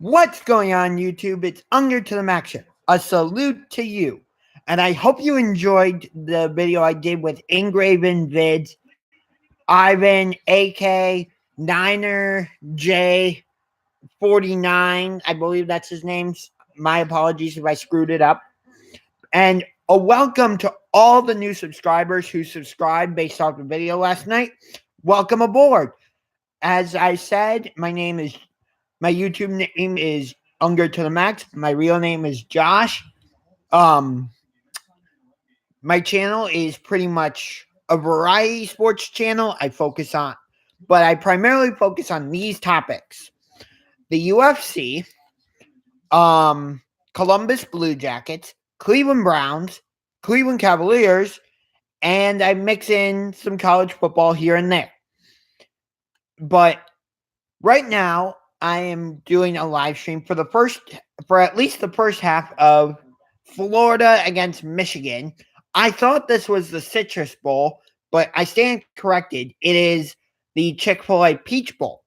What's going on, YouTube? It's UngarToTheMax here. A salute to you. And I hope you enjoyed the video I did with Engraven Vids, Ivan, AK, Niner, J, 49. I believe that's his name. My apologies if I screwed it up. And a welcome to all the new subscribers who subscribed based off the video last night. Welcome aboard. As I said, my YouTube name is UngarToTheMax. My real name is Josh. My channel is pretty much a variety sports channel. But I primarily focus on these topics: the UFC, Columbus Blue Jackets, Cleveland Browns, Cleveland Cavaliers, and I mix in some college football here and there. But right now, I am doing a live stream for at least the first half of Florida against Michigan. I thought this was the Citrus Bowl, but I stand corrected. It is the Chick-fil-A Peach Bowl.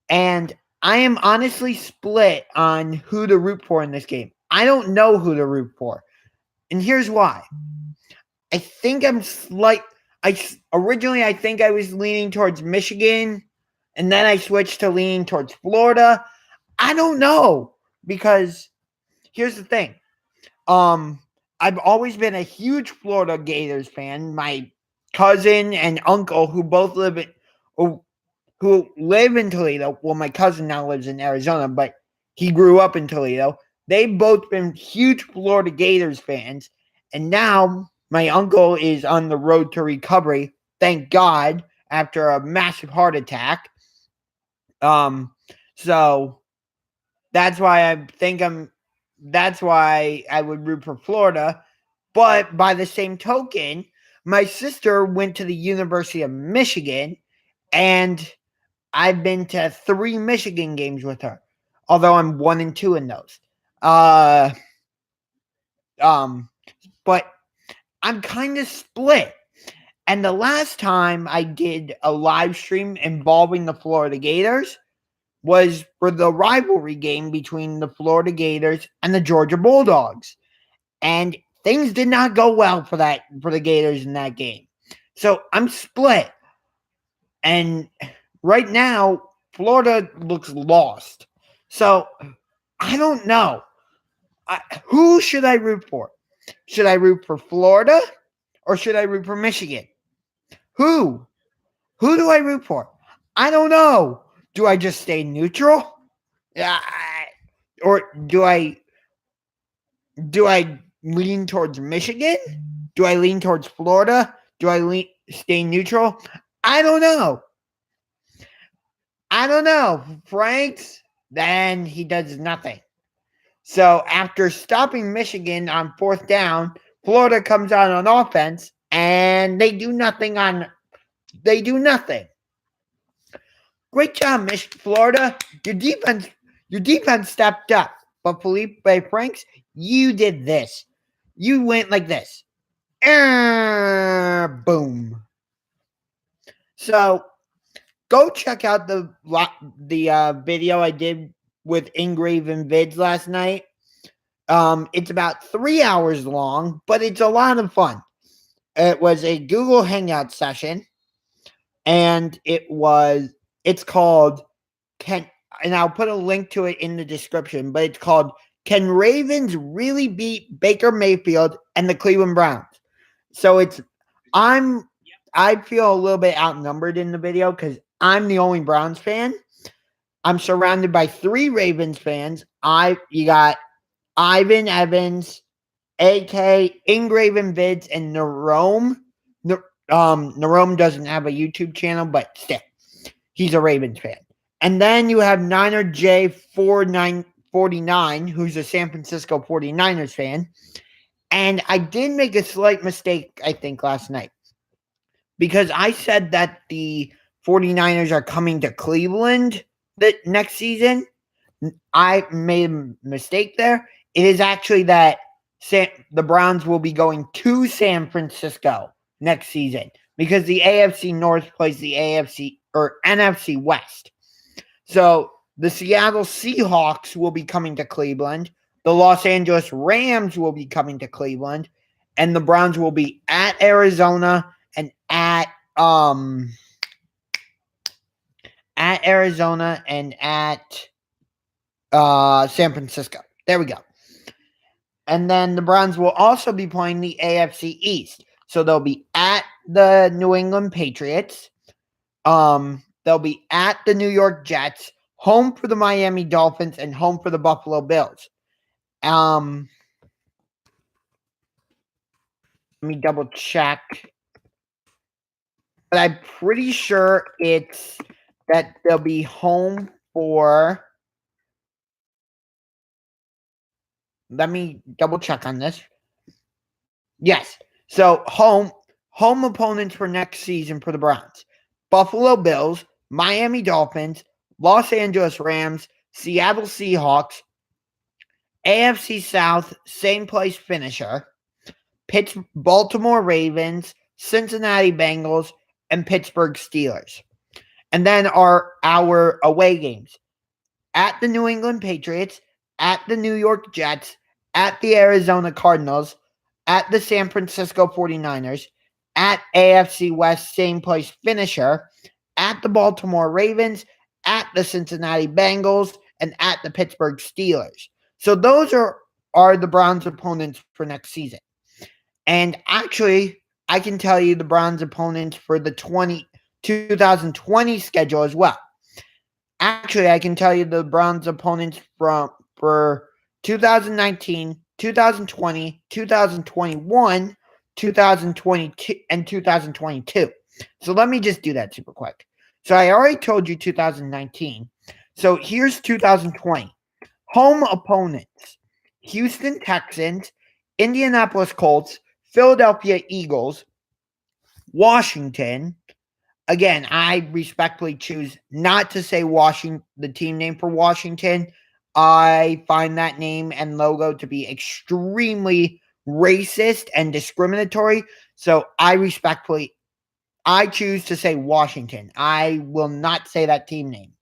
And I am honestly split on who to root for in this game. I don't know who to root for. And here's why. I think originally I think I was leaning towards Michigan, and then I switched to leaning towards Florida. I don't know, because here's the thing. I've always been a huge Florida Gators fan. My cousin and uncle, who live in Toledo. Well, my cousin now lives in Arizona, but he grew up in Toledo. They've both been huge Florida Gators fans. And now my uncle is on the road to recovery, thank God, after a massive heart attack. So that's why I would root for Florida. But by the same token, my sister went to the University of Michigan, and I've been to 3 Michigan games with her, although I'm 1-2 in those. But I'm kind of split. And the last time I did a live stream involving the Florida Gators was for the rivalry game between the Florida Gators and the Georgia Bulldogs. And things did not go well for the Gators in that game. So I'm split. And right now, Florida looks lost. So I don't know. Who should I root for? Should I root for Florida or should I root for Michigan? Who do I root for? I don't know. Do I just stay neutral? Or do I lean towards Michigan? Do I lean towards Florida? Do I stay neutral? I don't know. Franks, then he does nothing. So after stopping Michigan on 4th down, Florida comes out on offense and they do nothing. Great job, Florida. Your defense stepped up. But Felipe Franks, you did this. You went like this. Boom. So go check out the video I did with Engraven Vids last night. It's about 3 hours long, but it's a lot of fun. It was a Google Hangout session, and it's called and I'll put a link to it in the description, but it's called Can Ravens Really Beat Baker Mayfield and the Cleveland Browns? So I feel a little bit outnumbered in the video because I'm the only Browns fan. I'm surrounded by 3 Ravens fans. You got Ivan Evans, AK, Engraven Vids, and Nerome. Nerome doesn't have a YouTube channel, but still, he's a Ravens fan. And then you have Niner J49, who's a San Francisco 49ers fan. And I did make a slight mistake, I think, last night, because I said that the 49ers are coming to Cleveland next season. I made a mistake there. It is actually that the Browns will be going to San Francisco next season because the AFC North plays the NFC West. So The Seattle Seahawks will be coming to Cleveland. The Los Angeles Rams will be coming to Cleveland. And the Browns will be at Arizona and at Arizona and at San Francisco. There we go. And then the Browns will also be playing the AFC East. So they'll be at the New England Patriots. They'll be at the New York Jets, home for the Miami Dolphins, and home for the Buffalo Bills. Let me double check. But I'm pretty sure it's that they'll be home for. Let me double check on this. Yes. So home opponents for next season for the Browns. Buffalo Bills, Miami Dolphins, Los Angeles Rams, Seattle Seahawks, AFC South, same place finisher, Baltimore Ravens, Cincinnati Bengals, and Pittsburgh Steelers. And then our away games. At the New England Patriots, at the New York Jets, at the Arizona Cardinals, at the San Francisco 49ers, at AFC West, same place finisher, at the Baltimore Ravens, at the Cincinnati Bengals, and at the Pittsburgh Steelers. So those are the Browns' opponents for next season. And actually, I can tell you the Browns' opponents for the 2020 schedule as well. Actually, I can tell you the Browns' opponents for 2019, 2020, 2021, 2022, and 2022. So let me just do that super quick. So I already told you 2019. So here's 2020. Home opponents: Houston Texans, Indianapolis Colts, Philadelphia Eagles, Washington. Again, I respectfully choose not to say the team name for Washington. I find that name and logo to be extremely racist and discriminatory. So I choose to say Washington. I will not say that team name.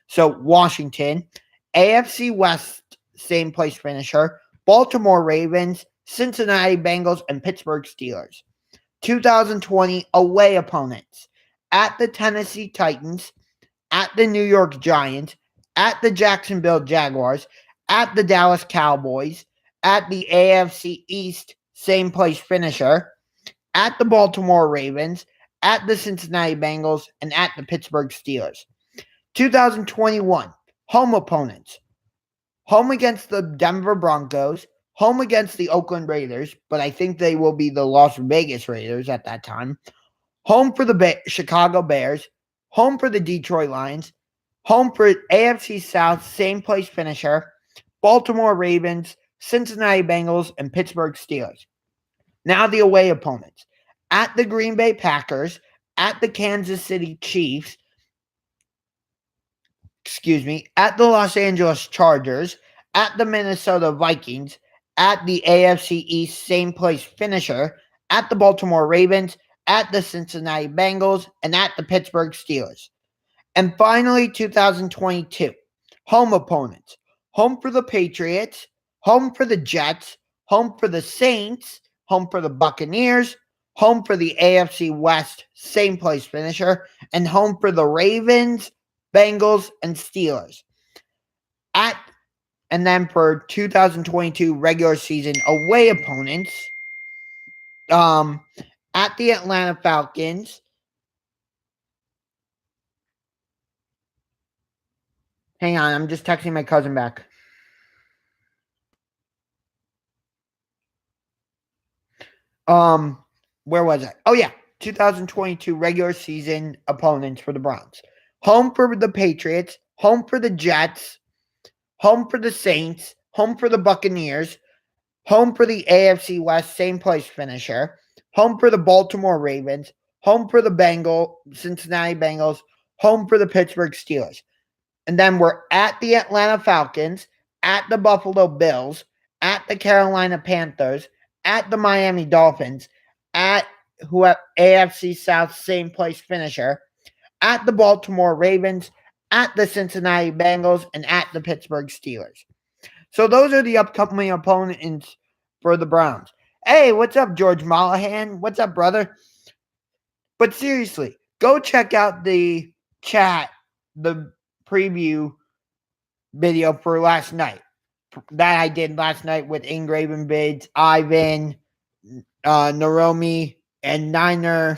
So Washington, AFC West, same place finisher, Baltimore Ravens, Cincinnati Bengals, and Pittsburgh Steelers. 2020 away opponents: at the Tennessee Titans, at the New York Giants, at the Jacksonville Jaguars, at the Dallas Cowboys, at the AFC East, same place finisher, at the Baltimore Ravens, at the Cincinnati Bengals, and at the Pittsburgh Steelers. 2021 home opponents: home against the Denver Broncos, home against the Oakland Raiders, but I think they will be the Las Vegas Raiders at that time, home for the Chicago Bears, home for the Detroit Lions, home for AFC South, same place finisher, Baltimore Ravens, Cincinnati Bengals, and Pittsburgh Steelers. Now the away opponents: at the Green Bay Packers, at the Kansas City Chiefs, at the Los Angeles Chargers, at the Minnesota Vikings, at the AFC East, same place finisher, at the Baltimore Ravens, at the Cincinnati Bengals, and at the Pittsburgh Steelers. And finally, 2022 home opponents: home for the Patriots, home for the Jets, home for the Saints, home for the Buccaneers, home for the AFC West, same place finisher, and home for the Ravens, Bengals, and Steelers. And then for 2022 regular season away opponents, at the Atlanta Falcons. Hang on, I'm just texting my cousin back. Where was I? Oh yeah, 2022 regular season opponents for the Browns. Home for the Patriots, home for the Jets, home for the Saints, home for the Buccaneers, home for the AFC West, same place finisher, home for the Baltimore Ravens, home for the Cincinnati Bengals, home for the Pittsburgh Steelers. And then we're at the Atlanta Falcons, at the Buffalo Bills, at the Carolina Panthers, at the Miami Dolphins, at AFC South, same place finisher, at the Baltimore Ravens, at the Cincinnati Bengals, and at the Pittsburgh Steelers. So those are the upcoming opponents for the Browns. Hey, what's up, George Mollahan? What's up, brother? But seriously, go check out the chat, the preview video for last night that I did last night with Engraven Bids, Ivan, Naromi, and Niner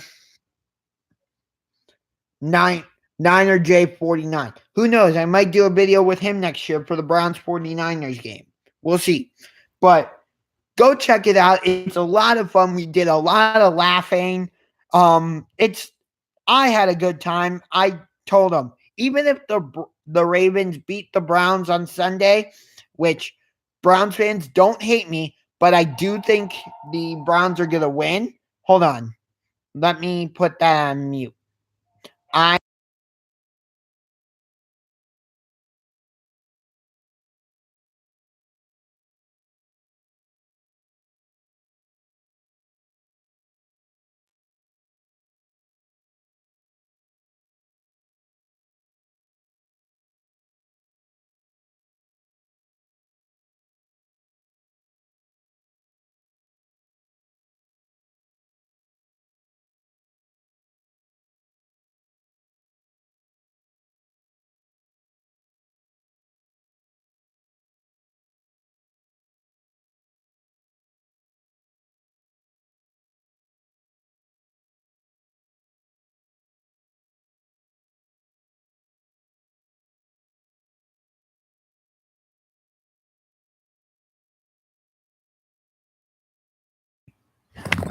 J49. Who knows? I might do a video with him next year for the Browns 49ers game. We'll see. But go check it out. It's a lot of fun. We did a lot of laughing. I had a good time. I told them, even if the Ravens beat the Browns on Sunday, which Browns fans don't hate me, but I do think the Browns are going to win. Hold on. Let me put that on mute.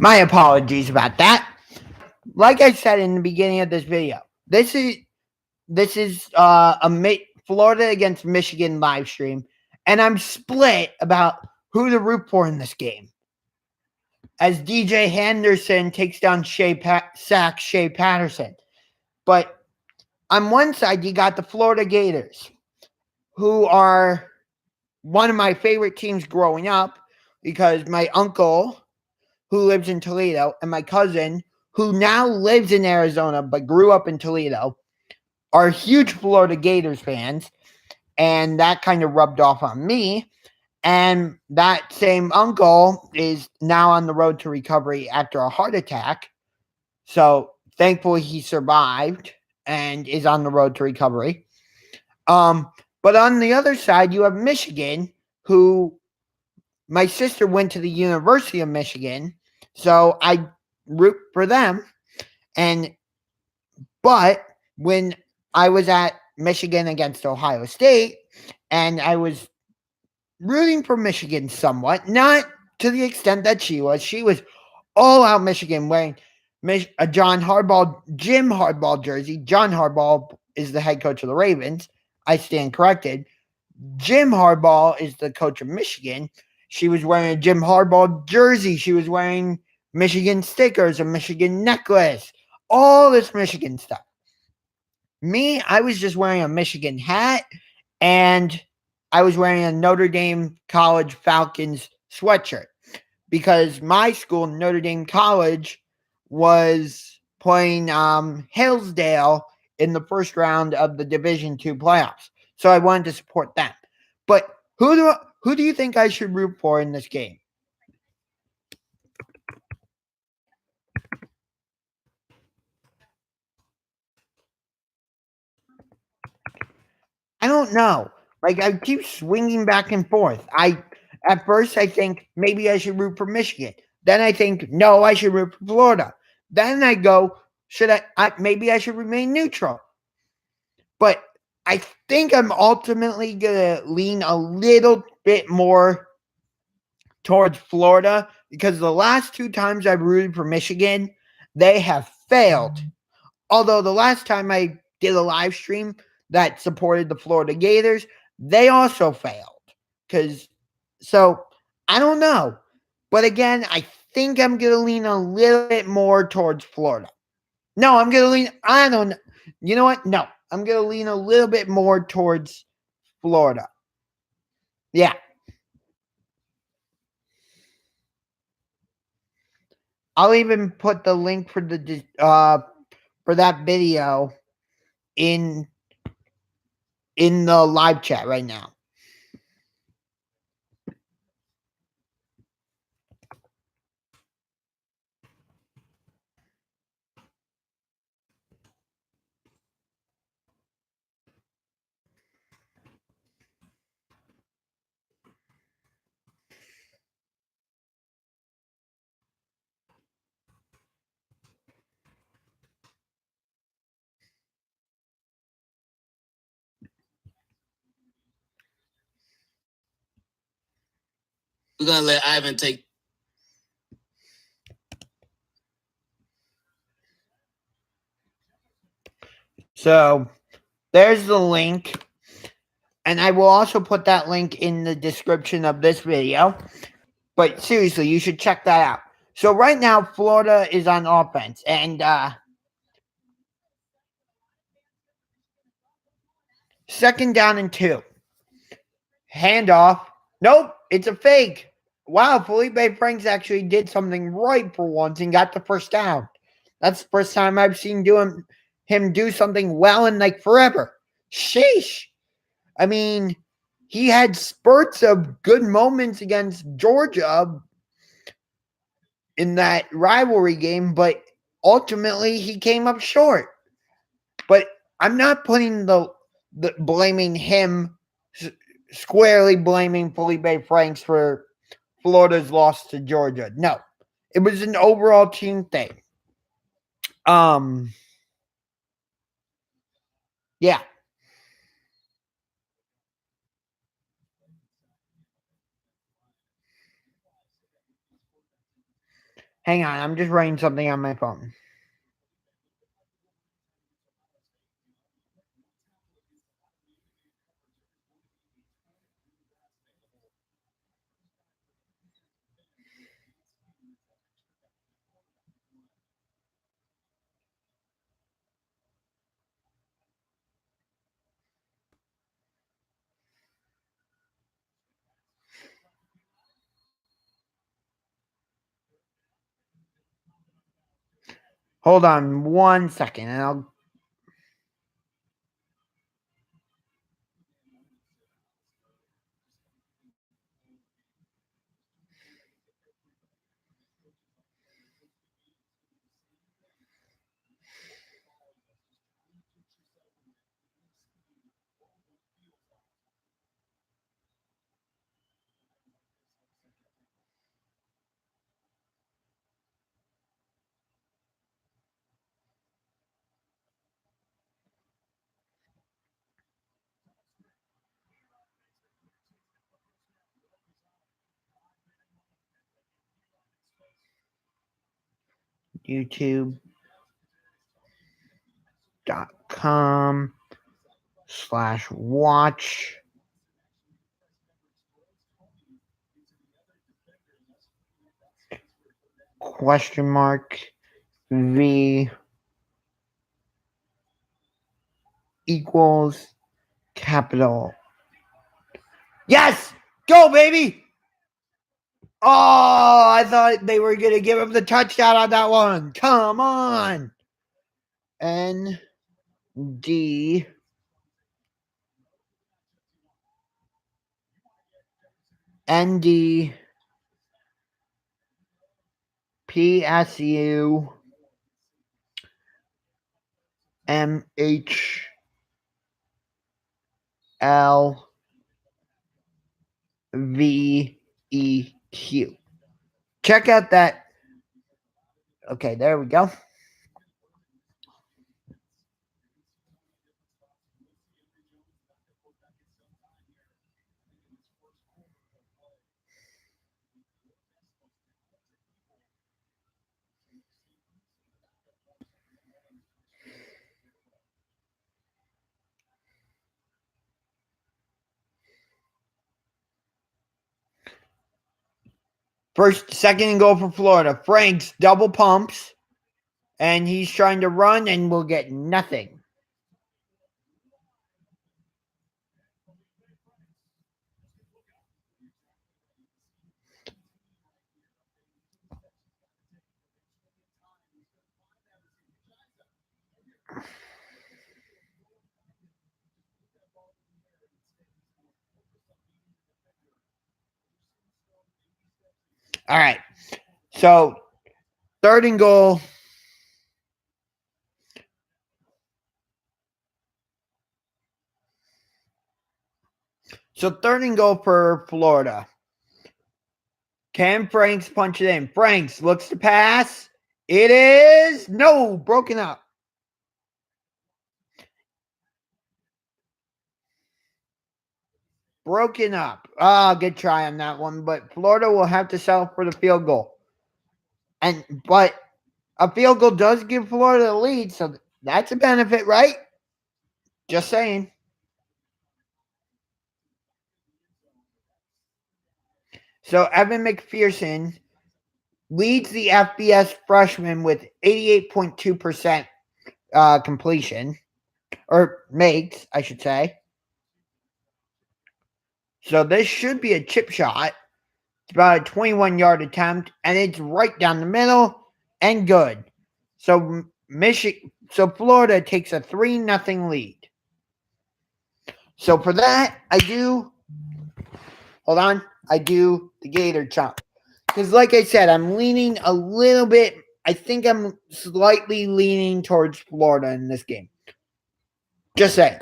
My apologies about that. Like I said in the beginning of this video, this is Florida against Michigan live stream, and I'm split about who to root for in this game. As DJ Henderson takes down Shea Patterson, but on one side you got the Florida Gators, who are one of my favorite teams growing up because my uncle, who lives in Toledo, and my cousin, who now lives in Arizona but grew up in Toledo, are huge Florida Gators fans, and that kind of rubbed off on me. And that same uncle is now on the road to recovery after a heart attack. So thankfully he survived and is on the road to recovery. But on the other side, you have Michigan, who my sister went to the University of Michigan, so I root for them. But when I was at Michigan against Ohio State, and I was rooting for Michigan somewhat, not to the extent that she was all out Michigan, wearing a Jim Harbaugh jersey. John Harbaugh is the head coach of the Ravens. I stand corrected. Jim Harbaugh is the coach of Michigan. She was wearing a Jim Harbaugh jersey. She was wearing Michigan stickers, a Michigan necklace, all this Michigan stuff. Me, I was just wearing a Michigan hat, and I was wearing a Notre Dame College Falcons sweatshirt because my school, Notre Dame College, was playing Hillsdale in the first round of the Division II playoffs. So I wanted to support them. But who do you think I should root for in this game? I don't know. Like, I keep swinging back and forth. At first I think maybe I should root for Michigan. Then I think no, I should root for Florida. Then I go, maybe I should remain neutral. But I think I'm ultimately gonna lean a little bit more towards Florida because the last two times I've rooted for Michigan, they have failed. Although the last time I did a live stream that supported the Florida Gators, they also failed. So I don't know. But again, I think I'm going to lean a little bit more towards Florida. No, I'm going to lean, I don't know. You know what? No, I'm going to lean a little bit more towards Florida. Yeah. I'll even put the link for that video in in the live chat right now. We're gonna let Ivan take. So there's the link. And I will also put that link in the description of this video. But seriously, you should check that out. So right now, Florida is on offense. And second down and 2. Handoff. Nope, it's a fake. Wow, Felipe Franks actually did something right for once and got the first down. That's the first time I've seen him do something well in like forever. Sheesh. I mean, he had spurts of good moments against Georgia in that rivalry game, but ultimately he came up short. But I'm not putting the blaming him, squarely blaming Felipe Franks for Florida's loss to Georgia. No, it was an overall team thing. Yeah. Hang on, I'm just writing something on my phone. Hold on 1 second and I'll. YouTube.com/watch V equals capital. Yes! Go, baby! Oh, I thought they were going to give him the touchdown on that one. Come on. ND ND PSU MHLVEQ. Check out that. Okay, there we go. Second and goal for Florida. Franks double pumps, and he's trying to run and will get nothing. All right. So, third and goal. So, third and goal for Florida. Can Franks punch it in? Franks looks to pass. It is no, broken up. Broken up. Good try on that one, but Florida will have to settle for the field goal. But a field goal does give Florida the lead, so that's a benefit, right? Just saying. So Evan McPherson leads the FBS freshman with 88.2% completion, or makes, I should say. So this should be a chip shot. It's about a 21-yard attempt, and it's right down the middle and good. So Florida takes a 3-0 lead. So for that, I do the Gator chomp. Because like I said, I'm leaning a little bit. I think I'm slightly leaning towards Florida in this game. Just saying.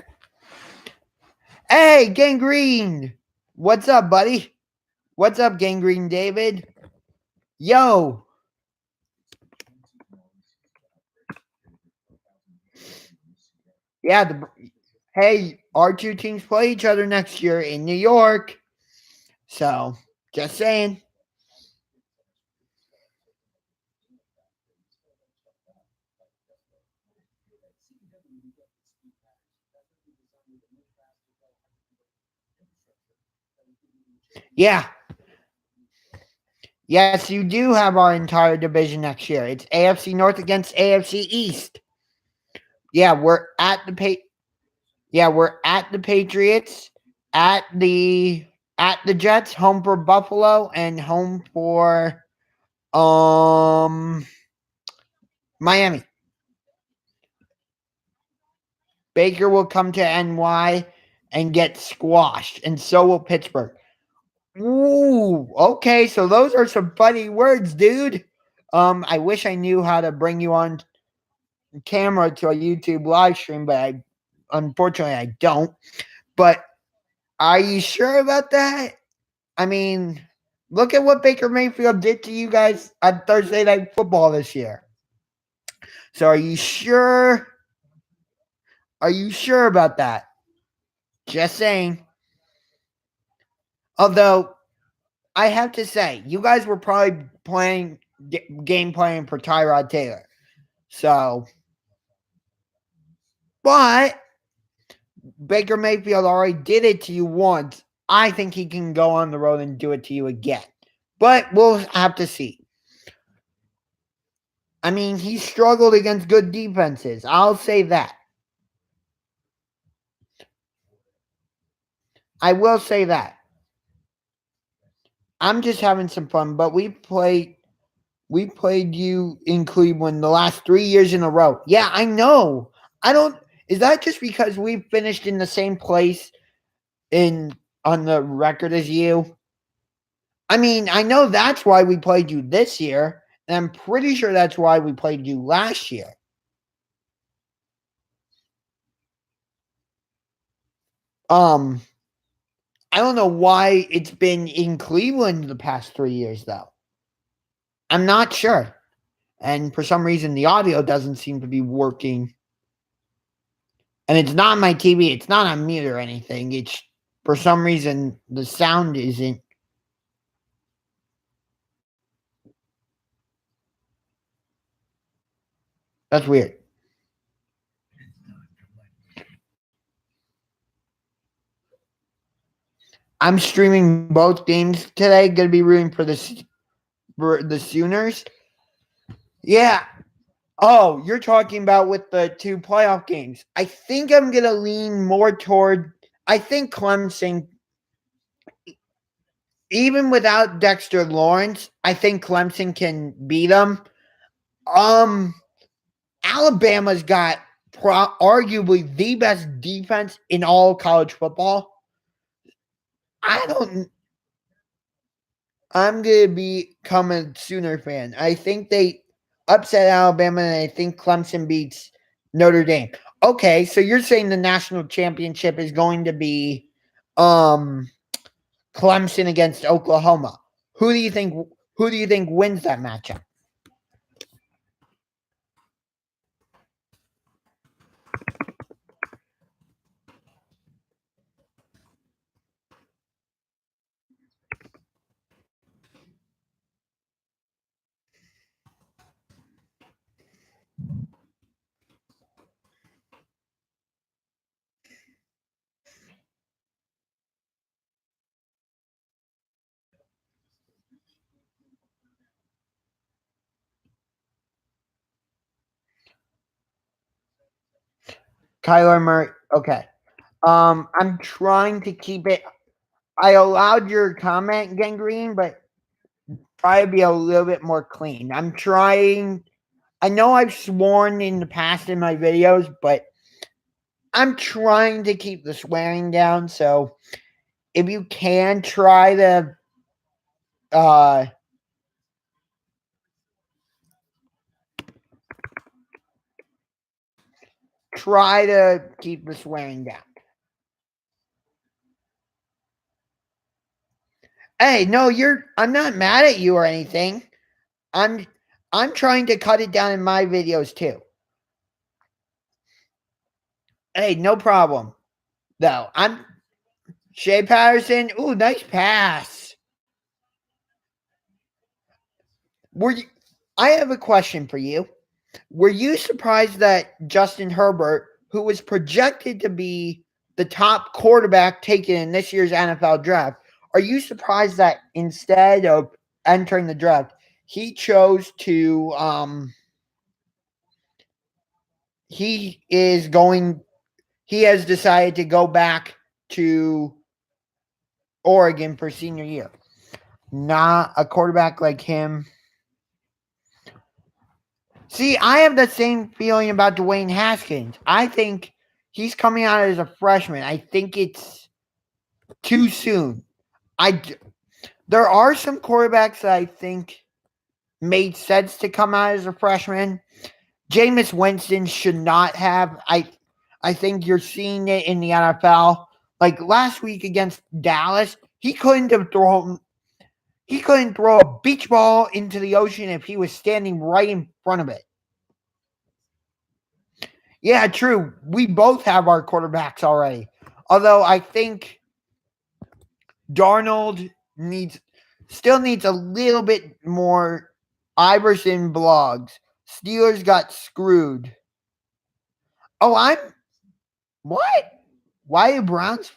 Hey, Gangrene. What's up, buddy? What's up, Gangrene David? Yo. Yeah, hey, our two teams play each other next year in New York. So, just saying. Yeah. Yes, you do have our entire division next year. It's AFC North against AFC East. Yeah, we're at the we're at the Patriots, at the Jets, home for Buffalo, and home for Miami. Baker will come to NY and get squashed, and so will Pittsburgh. Ooh, okay, so those are some funny words, dude. I wish I knew how to bring you on camera to a YouTube live stream, but unfortunately I don't. But are you sure about that? I mean, look at what Baker Mayfield did to you guys on Thursday Night Football this year. So are you sure? Are you sure about that? Just saying. Although I have to say, you guys were probably game playing for Tyrod Taylor. So, but Baker Mayfield already did it to you once. I think he can go on the road and do it to you again. But we'll have to see. I mean, he struggled against good defenses. I'll say that. I will say that. I'm just having some fun, but we played you in Cleveland the last 3 years in a row. Yeah, I know. Is that just because we finished in the same place on the record as you? I mean, I know that's why we played you this year, and I'm pretty sure that's why we played you last year. I don't know why it's been in Cleveland the past 3 years though. I'm not sure. And for some reason the audio doesn't seem to be working. And it's not my TV, it's not on mute or anything. It's for some reason the sound isn't. That's weird. I'm streaming both games today. Going to be rooting for the Sooners. Yeah. Oh, you're talking about with the two playoff games. I think I'm going to lean more toward. I think Clemson, even without Dexter Lawrence, I think Clemson can beat them. Alabama's got arguably the best defense in all college football. I don't. I'm going to become a Sooner fan. I think they upset Alabama, and I think Clemson beats Notre Dame. Okay, so you're saying the national championship is going to be Clemson against Oklahoma. Who do you think wins that matchup? Kyler Murray. Okay. I'm trying to keep it. I allowed your comment, Gangrene, but try to be a little bit more clean. I'm trying. I know I've sworn in the past in my videos, but I'm trying to keep the swearing down. So if you can uh try to keep the swearing down. Hey, no, I'm not mad at you or anything. I'm I'm trying to cut it down in my videos too. Hey, no problem. Though. I'm Shea Patterson. Ooh, nice pass. Were you I have a question for you. Were you surprised that Justin Herbert, who was projected to be the top quarterback taken in this year's NFL draft, are you surprised that instead of entering the draft, he chose to he is going he has decided to go back to Oregon for senior year. Not a quarterback like him. See, I have the same feeling about Dwayne Haskins. I think he's coming out as a freshman. I think it's too soon. There are some quarterbacks that I think made sense to come out as a freshman. Jameis Winston should not have. I think you're seeing it in the NFL. Like last week against Dallas, he couldn't throw a beach ball into the ocean if he was standing right in front of it. Yeah, true. We both have our quarterbacks already. Although I think Darnold still needs a little bit more. Iverson blogs. Steelers got screwed. Oh, what? Why do Browns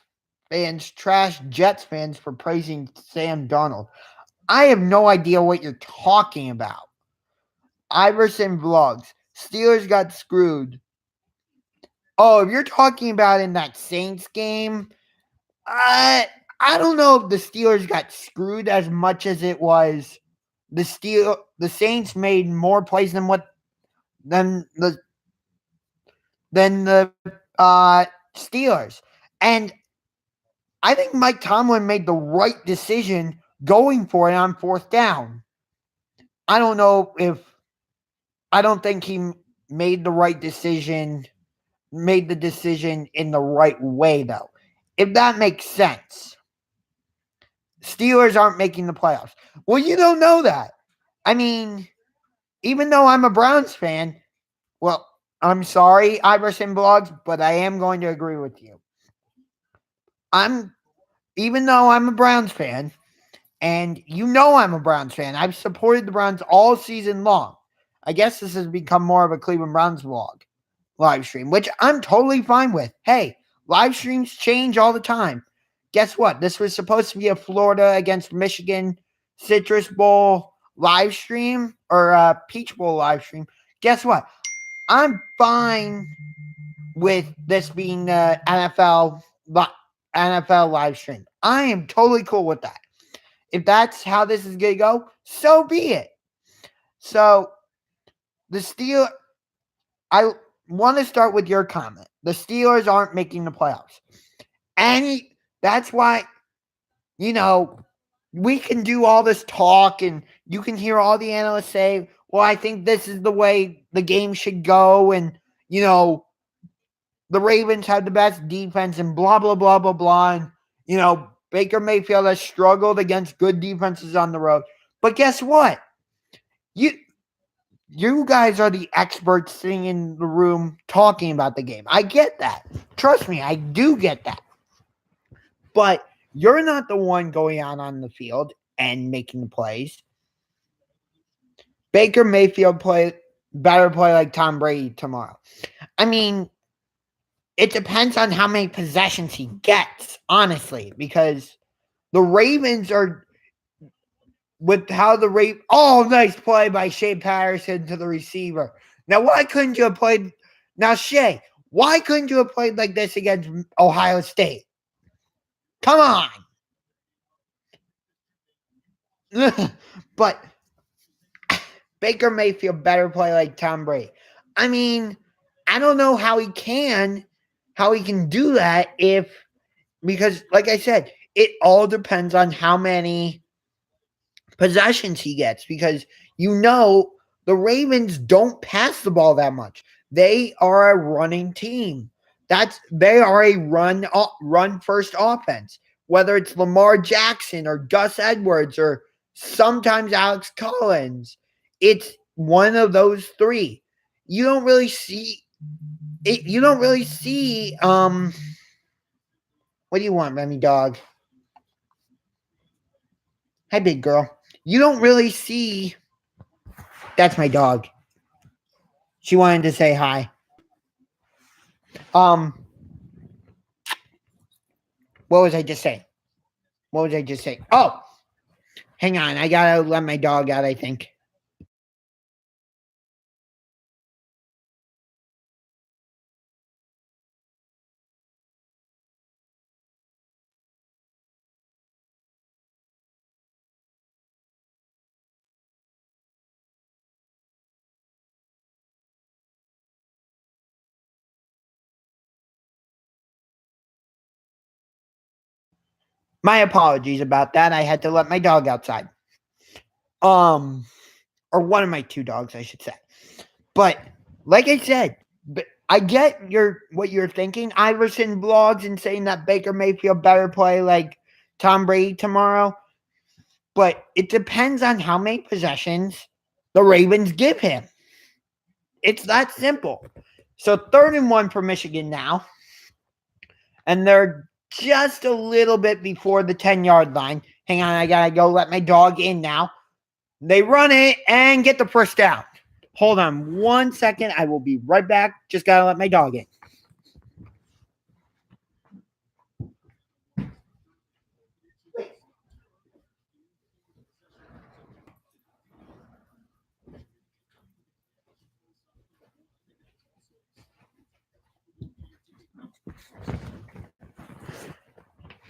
fans trash Jets fans for praising Sam Darnold? I have no idea what you're talking about. Iverson vlogs. Steelers got screwed. Oh, if you're talking about in that Saints game, I don't know if the Steelers got screwed as much as it was the Saints made more plays than the Steelers. And I think Mike Tomlin made the right decision going for it on fourth down. I don't know if I don't think he made the right decision, made the decision in the right way though. If that makes sense. Steelers aren't making the playoffs. Well, you don't know that. I mean, even though I'm a Browns fan, well, I'm sorry, Iverson blogs, but I am going to agree with you. Even though I'm a Browns fan, and you know I'm a Browns fan, I've supported the Browns all season long. I guess this has become more of a Cleveland Browns vlog live stream, which I'm totally fine with. Hey, live streams change all the time. Guess what? This was supposed to be a Florida against Michigan Citrus Bowl live stream or Peach Bowl live stream. Guess what? I'm fine with this being the NFL live stream. I am totally cool with that. If that's how this is going to go, so be it. So the I want to start with your comment. The Steelers aren't making the playoffs. And that's why, you know, we can do all this talk and you can hear all the analysts say, well, I think this is the way the game should go. And, the Ravens have the best defense and blah, blah, blah, blah, blah. And, Baker Mayfield has struggled against good defenses on the road. But guess what? You guys are the experts sitting in the room talking about the game. I get that. Trust me, I do get that. But you're not the one going out on the field and making the plays. Baker Mayfield better play like Tom Brady tomorrow. I mean, it depends on how many possessions he gets, honestly, because the Ravens are with how the Ravens. Oh, nice play by Shea Patterson to the receiver. Now, why couldn't you have played? Now, Shea, why couldn't you have played like this against Ohio State? Come on. But Baker Mayfield better play like Tom Brady. I mean, I don't know how he can do that because like I said, it all depends on how many possessions he gets because the Ravens don't pass the ball that much. They are a running team. They are a run first offense. Whether it's Lamar Jackson or Gus Edwards or sometimes Alex Collins, it's one of those three. You don't really see it. You don't really see. What do you want, Remy Dog? Hi, big girl. You don't really see. That's my dog. She wanted to say hi. Um, what was I just saying? Oh, hang on. I gotta let my dog out, I think. My apologies about that. I had to let my dog outside. Or one of my two dogs, I should say. But like I said, I get what you're thinking. Iverson blogs and saying that Baker Mayfield better play like Tom Brady tomorrow. But it depends on how many possessions the Ravens give him. It's that simple. So 3rd-and-1 for Michigan now. And they're just a little bit before the 10-yard line. Hang on, I gotta go let my dog in now. They run it and get the first down. Hold on 1 second. I will be right back. Just gotta let my dog in.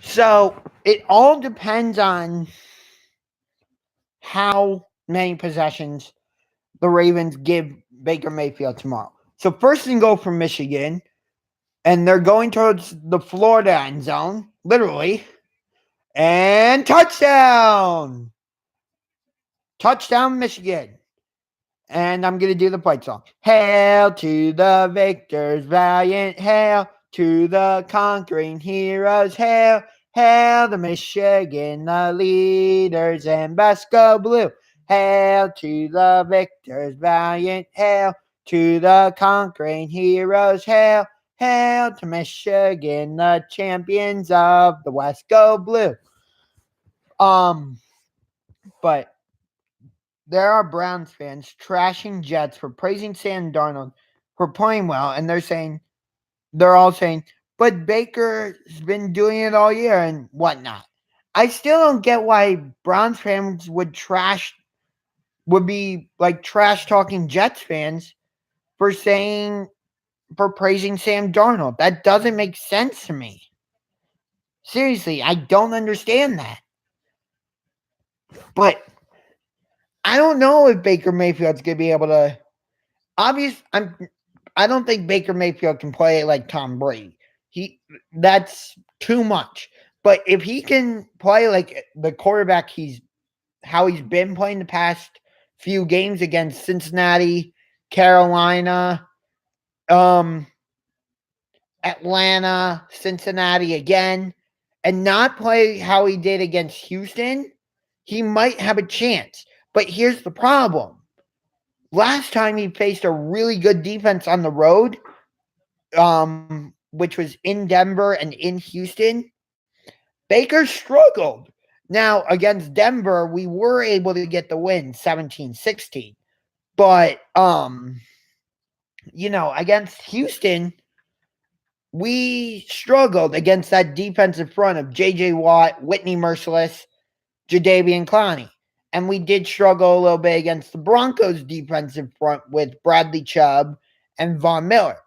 So it all depends on how many possessions the Ravens give Baker Mayfield tomorrow. So 1st-and-goal for Michigan, and they're going towards the Florida end zone, literally. And touchdown! Touchdown, Michigan. And I'm going to do the fight song. Hail to the victors, valiant hail to the conquering heroes, hail, hail to Michigan, the leaders and best go blue. Hail to the victors, valiant hail to the conquering heroes, hail, hail to Michigan, the champions of the West go blue. But there are Browns fans trashing Jets for praising Sam Darnold for playing well, and they're all saying, but Baker's been doing it all year and whatnot. I still don't get why Browns fans would be like trash talking Jets fans for praising Sam Darnold. That doesn't make sense to me. Seriously, I don't understand that. But I don't know if Baker Mayfield's gonna be able to. I don't think Baker Mayfield can play like Tom Brady. That's too much. But if he can play like the quarterback how he's been playing the past few games against Cincinnati, Carolina, um, Atlanta, Cincinnati again, and not play how he did against Houston, he might have a chance. But here's the problem. Last time he faced a really good defense on the road, which was in Denver and in Houston, Baker struggled. Now, against Denver, we were able to get the win 17-16. But against Houston, we struggled against that defensive front of J.J. Watt, Whitney Merciless, Jadeveon Clowney. And we did struggle a little bit against the Broncos' defensive front with Bradley Chubb and Von Miller.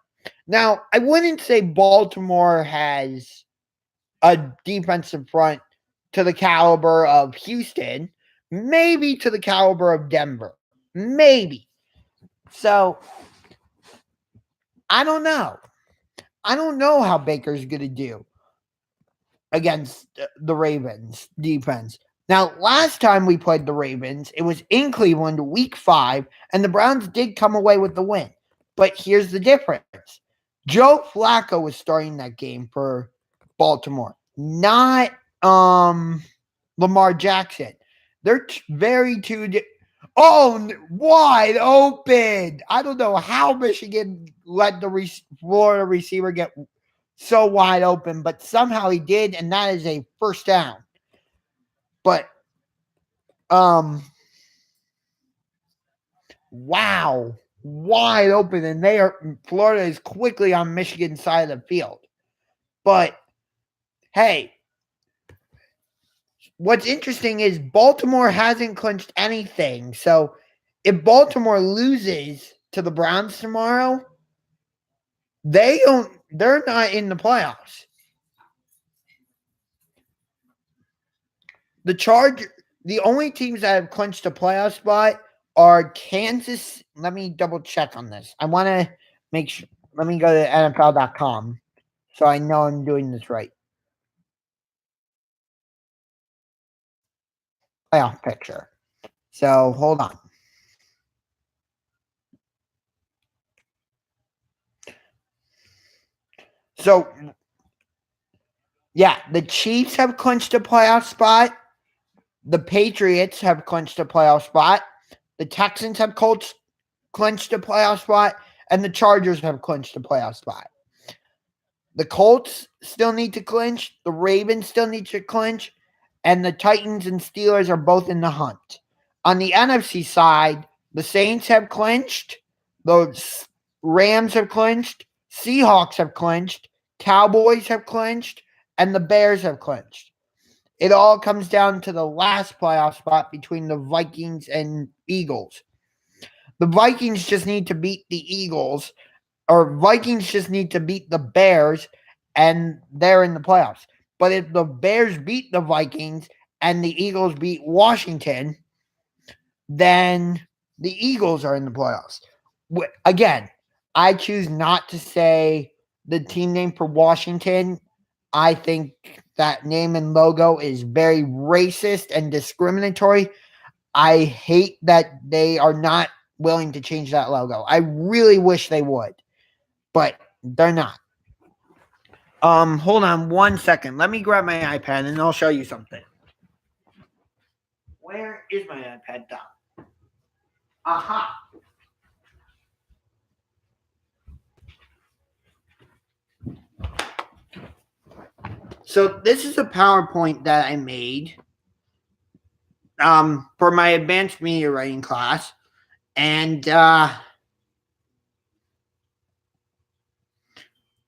Now, I wouldn't say Baltimore has a defensive front to the caliber of Houston, maybe to the caliber of Denver. Maybe. So, I don't know. I don't know how Baker's going to do against the Ravens defense. Now, last time we played the Ravens, it was in Cleveland, week 5, and the Browns did come away with the win. But here's the difference. Joe Flacco was starting that game for Baltimore, not Lamar Jackson. They're very wide open. I don't know how Michigan let the Florida receiver get so wide open, but somehow he did, and that is a first down. But wow, wide open, and Florida is quickly on Michigan's side of the field. But hey, what's interesting is Baltimore hasn't clinched anything. So if Baltimore loses to the Browns tomorrow, they're not in the playoffs. The only teams that have clinched a playoff spot are Kansas. Let me double check on this. I want to make sure. Let me go to NFL.com so I know I'm doing this right. Playoff picture. So hold on. So yeah, the Chiefs have clinched a playoff spot. The Patriots have clinched a playoff spot. The Texans have clinched a playoff spot. And the Chargers have clinched a playoff spot. The Colts still need to clinch. The Ravens still need to clinch. And the Titans and Steelers are both in the hunt. On the NFC side, the Saints have clinched. The Rams have clinched. Seahawks have clinched. Cowboys have clinched. And the Bears have clinched. It all comes down to the last playoff spot between the Vikings and Eagles. The Vikings just need to beat the Eagles, or Vikings just need to beat the Bears, and they're in the playoffs. But if the Bears beat the Vikings and the Eagles beat Washington, then the Eagles are in the playoffs. Again, I choose not to say the team name for Washington. I think that name and logo is very racist and discriminatory. I hate that they are not willing to change that logo. I really wish they would, but they're not. Hold on 1 second. Let me grab my iPad and I'll show you something. Where is my iPad down? Aha. So this is a PowerPoint that I made for my advanced media writing class, and at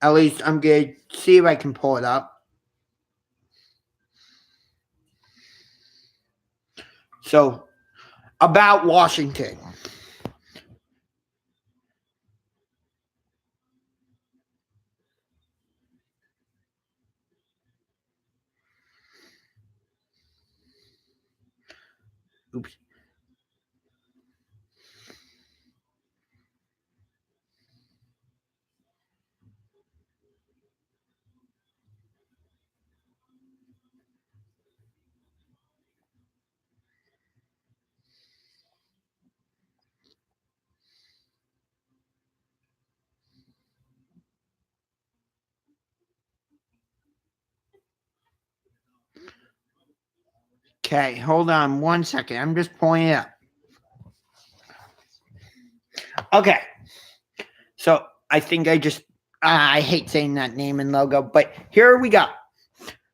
least I'm going to see if I can pull it up. So, about Washington. Oops. Okay, hold on 1 second. I'm just pulling it up. Okay. So I think I hate saying that name and logo, but here we go.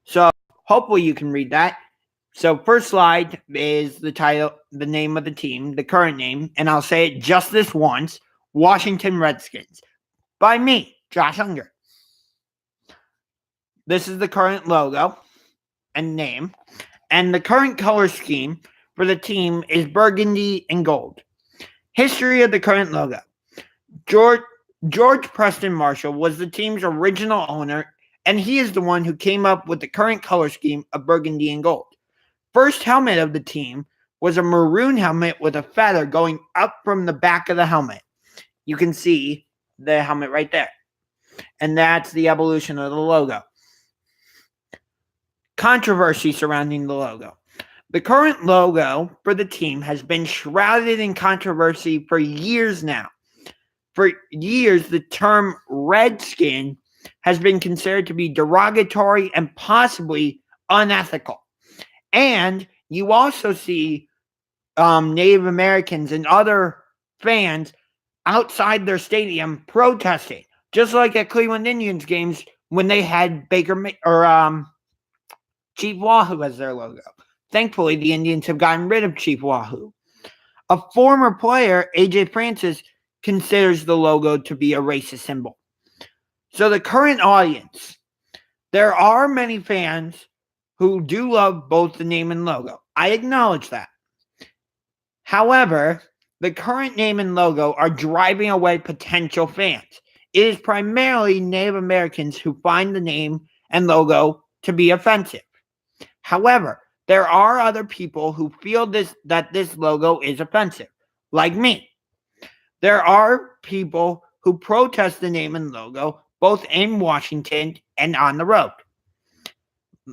So hopefully you can read that. So first slide is the title, the name of the team, the current name, and I'll say it just this once, Washington Redskins, by me, Josh Unger. This is the current logo and name, and the current color scheme for the team is burgundy and gold. History of the current logo. George Preston Marshall was the team's original owner, and he is the one who came up with the current color scheme of burgundy and gold. First helmet of the team was a maroon helmet with a feather going up from the back of the helmet. You can see the helmet right there. And that's the evolution of the logo. Controversy surrounding the logo. The current logo for the team has been shrouded in controversy for years now. For years, the term redskin has been considered to be derogatory and possibly unethical. And you also see Native Americans and other fans outside their stadium protesting, just like at Cleveland Indians games when they had Chief Wahoo as their logo. Thankfully, the Indians have gotten rid of Chief Wahoo. A former player, AJ Francis, considers the logo to be a racist symbol. So the current audience, there are many fans who do love both the name and logo. I acknowledge that. However, the current name and logo are driving away potential fans. It is primarily Native Americans who find the name and logo to be offensive. However, there are other people who feel that this logo is offensive, like me. There are people who protest the name and logo both in Washington and on the road,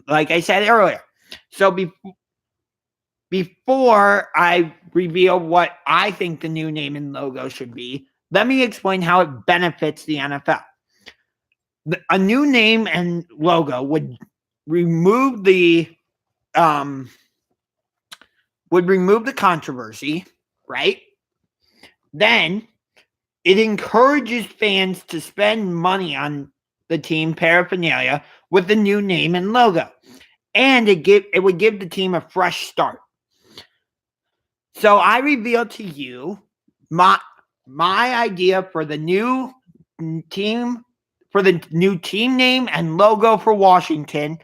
like I said earlier. So before I reveal what I think the new name and logo should be, let me explain how it benefits the NFL. A new name and logo would remove the controversy, right? Then it encourages fans to spend money on the team paraphernalia with the new name and logo, and it would give the team a fresh start. So I reveal to you my idea for the new team name and logo for Washington,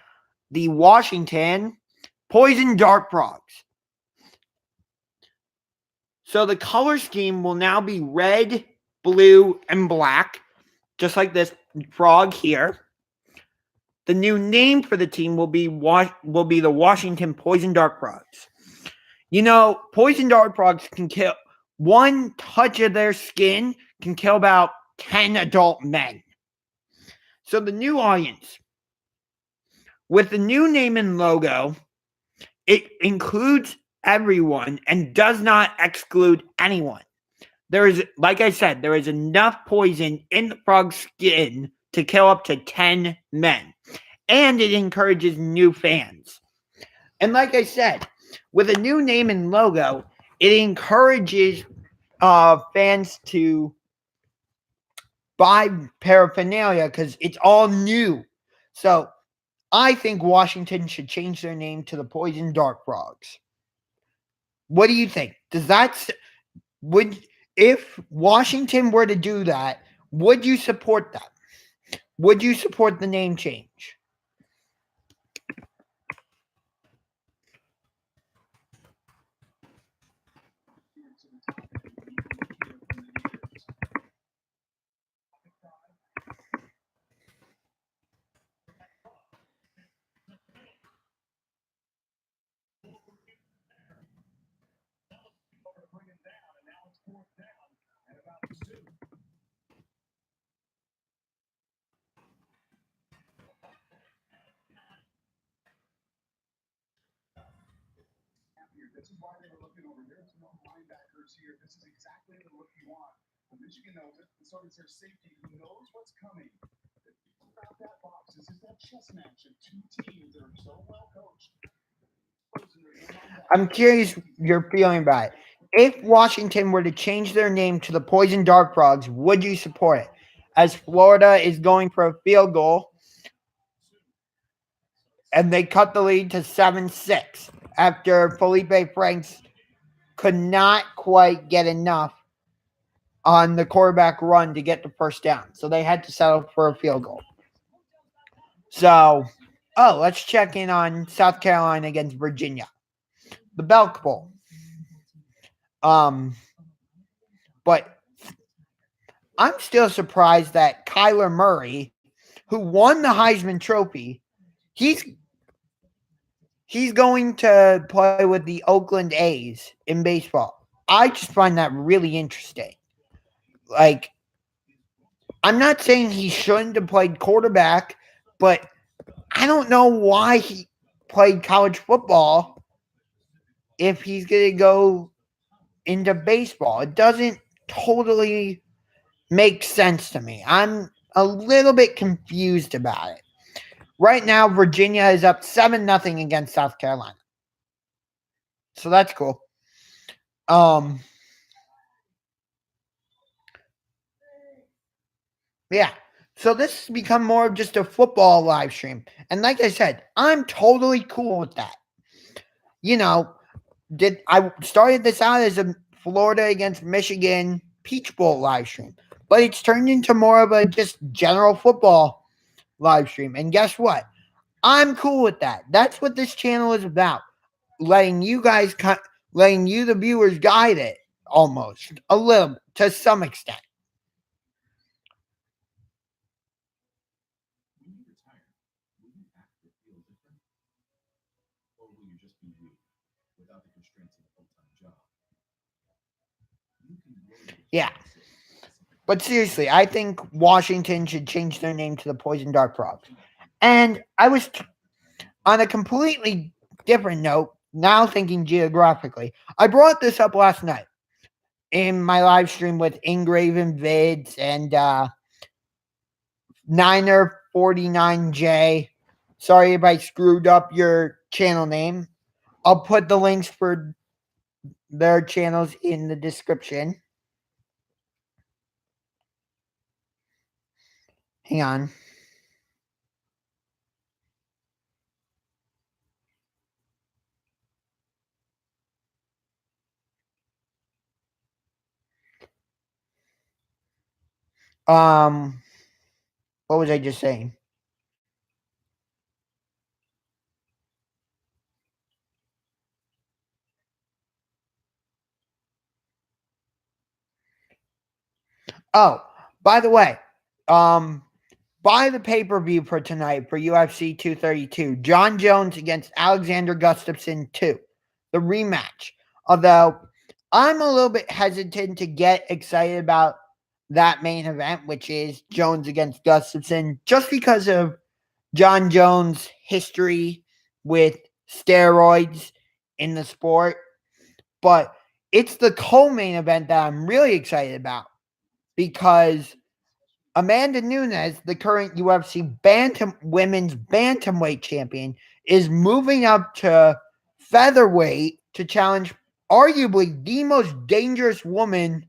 the Washington Poison Dart Frogs. So the color scheme will now be red, blue, and black, just like this frog here. The new name for the team will be the Washington Poison Dart Frogs. You know, poison dart frogs can kill. One touch of their skin can kill about 10 adult men. So the new audience, with the new name and logo, it includes everyone and does not exclude anyone. There is, like I said, there is enough poison in the frog's skin to kill up to 10 men. And it encourages new fans. And like I said, with a new name and logo, it encourages fans to buy paraphernalia because it's all new. So I think Washington should change their name to the Poison Dart Frogs. What do you think? If Washington were to do that, would you support that? Would you support the name change? I'm curious your feeling about it. If Washington were to change their name to the Poison Dart Frogs, would you support it? As Florida is going for a field goal and they cut the lead to 7-6 after Felipe Franks could not quite get enough on the quarterback run to get the first down. So they had to settle for a field goal. So, let's check in on South Carolina against Virginia. The Belk Bowl. But I'm still surprised that Kyler Murray, who won the Heisman Trophy, he's he's going to play with the Oakland A's in baseball. I just find that really interesting. Like, I'm not saying he shouldn't have played quarterback, but I don't know why he played college football if he's going to go into baseball. It doesn't totally make sense to me. I'm a little bit confused about it. Right now, Virginia is up 7-0 against South Carolina. So that's cool. Yeah. So this has become more of just a football live stream. And like I said, I'm totally cool with that. You know, I started this out as a Florida against Michigan Peach Bowl live stream, but it's turned into more of a just general football live stream. And guess what? I'm cool with that. That's what this channel is about. Letting you guys, letting you, the viewers, guide it almost a little to some extent. Yeah. But seriously, I think Washington should change their name to the Poison Dart Frogs. And I was on a completely different note, now thinking geographically. I brought this up last night in my live stream with Engraven Vids and Niner49J. Sorry if I screwed up your channel name. I'll put the links for their channels in the description. Hang on. What was I just saying? Oh, by the way, buy the pay-per-view for tonight for UFC 232. John Jones against Alexander Gustafsson 2. The rematch. Although I'm a little bit hesitant to get excited about that main event, which is Jones against Gustafsson, just because of John Jones' history with steroids in the sport. But it's the co-main event that I'm really excited about because Amanda Nunes, the current UFC women's bantamweight champion, is moving up to featherweight to challenge arguably the most dangerous woman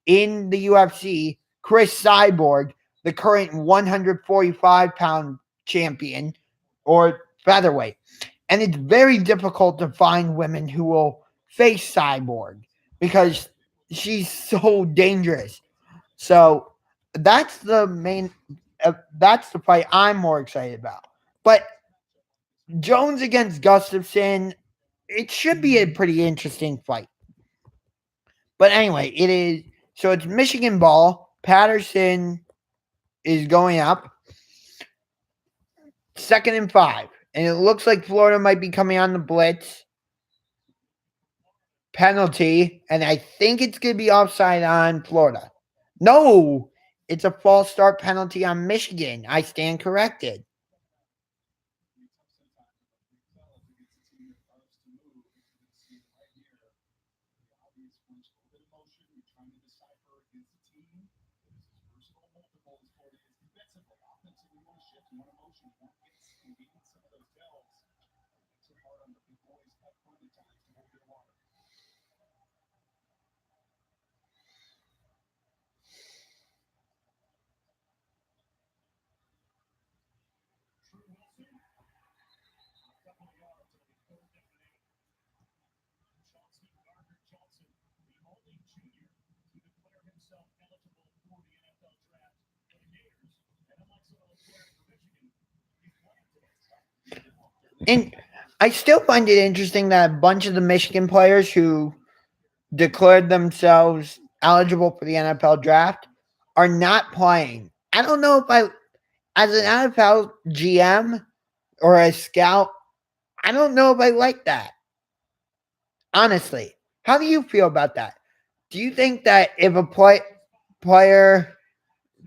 in the UFC, Chris Cyborg, the current 145-pound champion or featherweight. And it's very difficult to find women who will face Cyborg because she's so dangerous. So that's the main. That's the fight I'm more excited about. But Jones against Gustafsson, it should be a pretty interesting fight. But anyway, it is. So it's Michigan ball. Patterson is going up. 2nd and 5. And it looks like Florida might be coming on the blitz. Penalty. And I think it's going to be offside on Florida. No, it's a false start penalty on Michigan. I stand corrected. And I still find it interesting that a bunch of the Michigan players who declared themselves eligible for the NFL draft are not playing. I don't know if I, as an NFL GM or a scout, I don't know if I like that. Honestly, how do you feel about that? Do you think that if a player,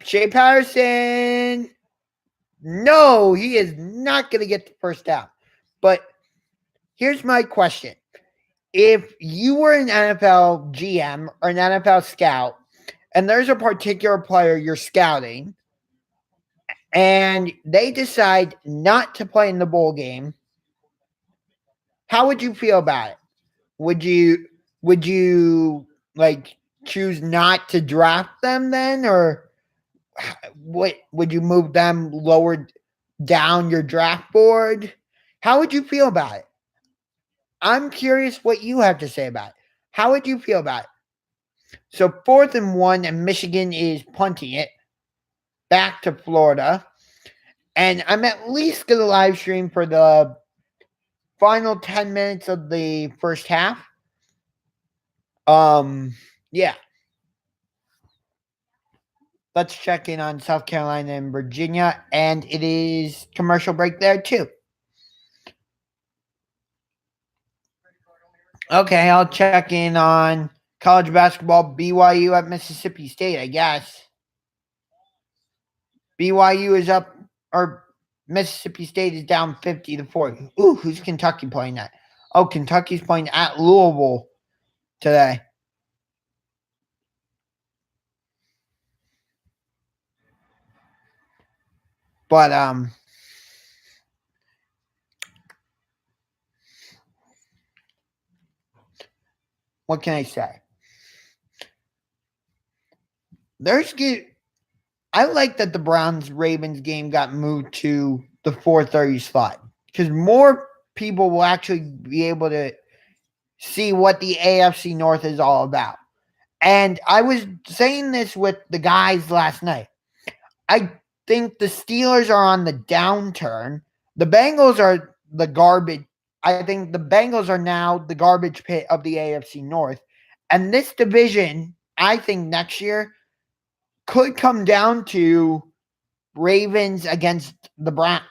Shea Patterson, no, he is not going to get the first down. But here's my question. If you were an NFL GM or an NFL scout, and there's a particular player you're scouting, and they decide not to play in the bowl game, how would you feel about it? Would you like choose not to draft them then, or what? Would you move them lower down your draft board? How would you feel about it? I'm curious what you have to say about it. How would you feel about it? So 4th and 1, and Michigan is punting it back to Florida. And I'm at least going to live stream for the final 10 minutes of the first half. Yeah. Let's check in on South Carolina and Virginia. And it is commercial break there too. Okay, I'll check in on college basketball, BYU at Mississippi State, I guess. BYU is up, or Mississippi State is down 50-40. Ooh, who's Kentucky playing at? Oh, Kentucky's playing at Louisville today. But what can I say? I like that the Browns Ravens game got moved to the 4:30 slot because more people will actually be able to see what the AFC North is all about. And I was saying this with the guys last night. I think the Steelers are on the downturn. The Bengals are the garbage. I think the Bengals are now the garbage pit of the AFC North. And this division, I think next year could come down to Ravens against the Browns.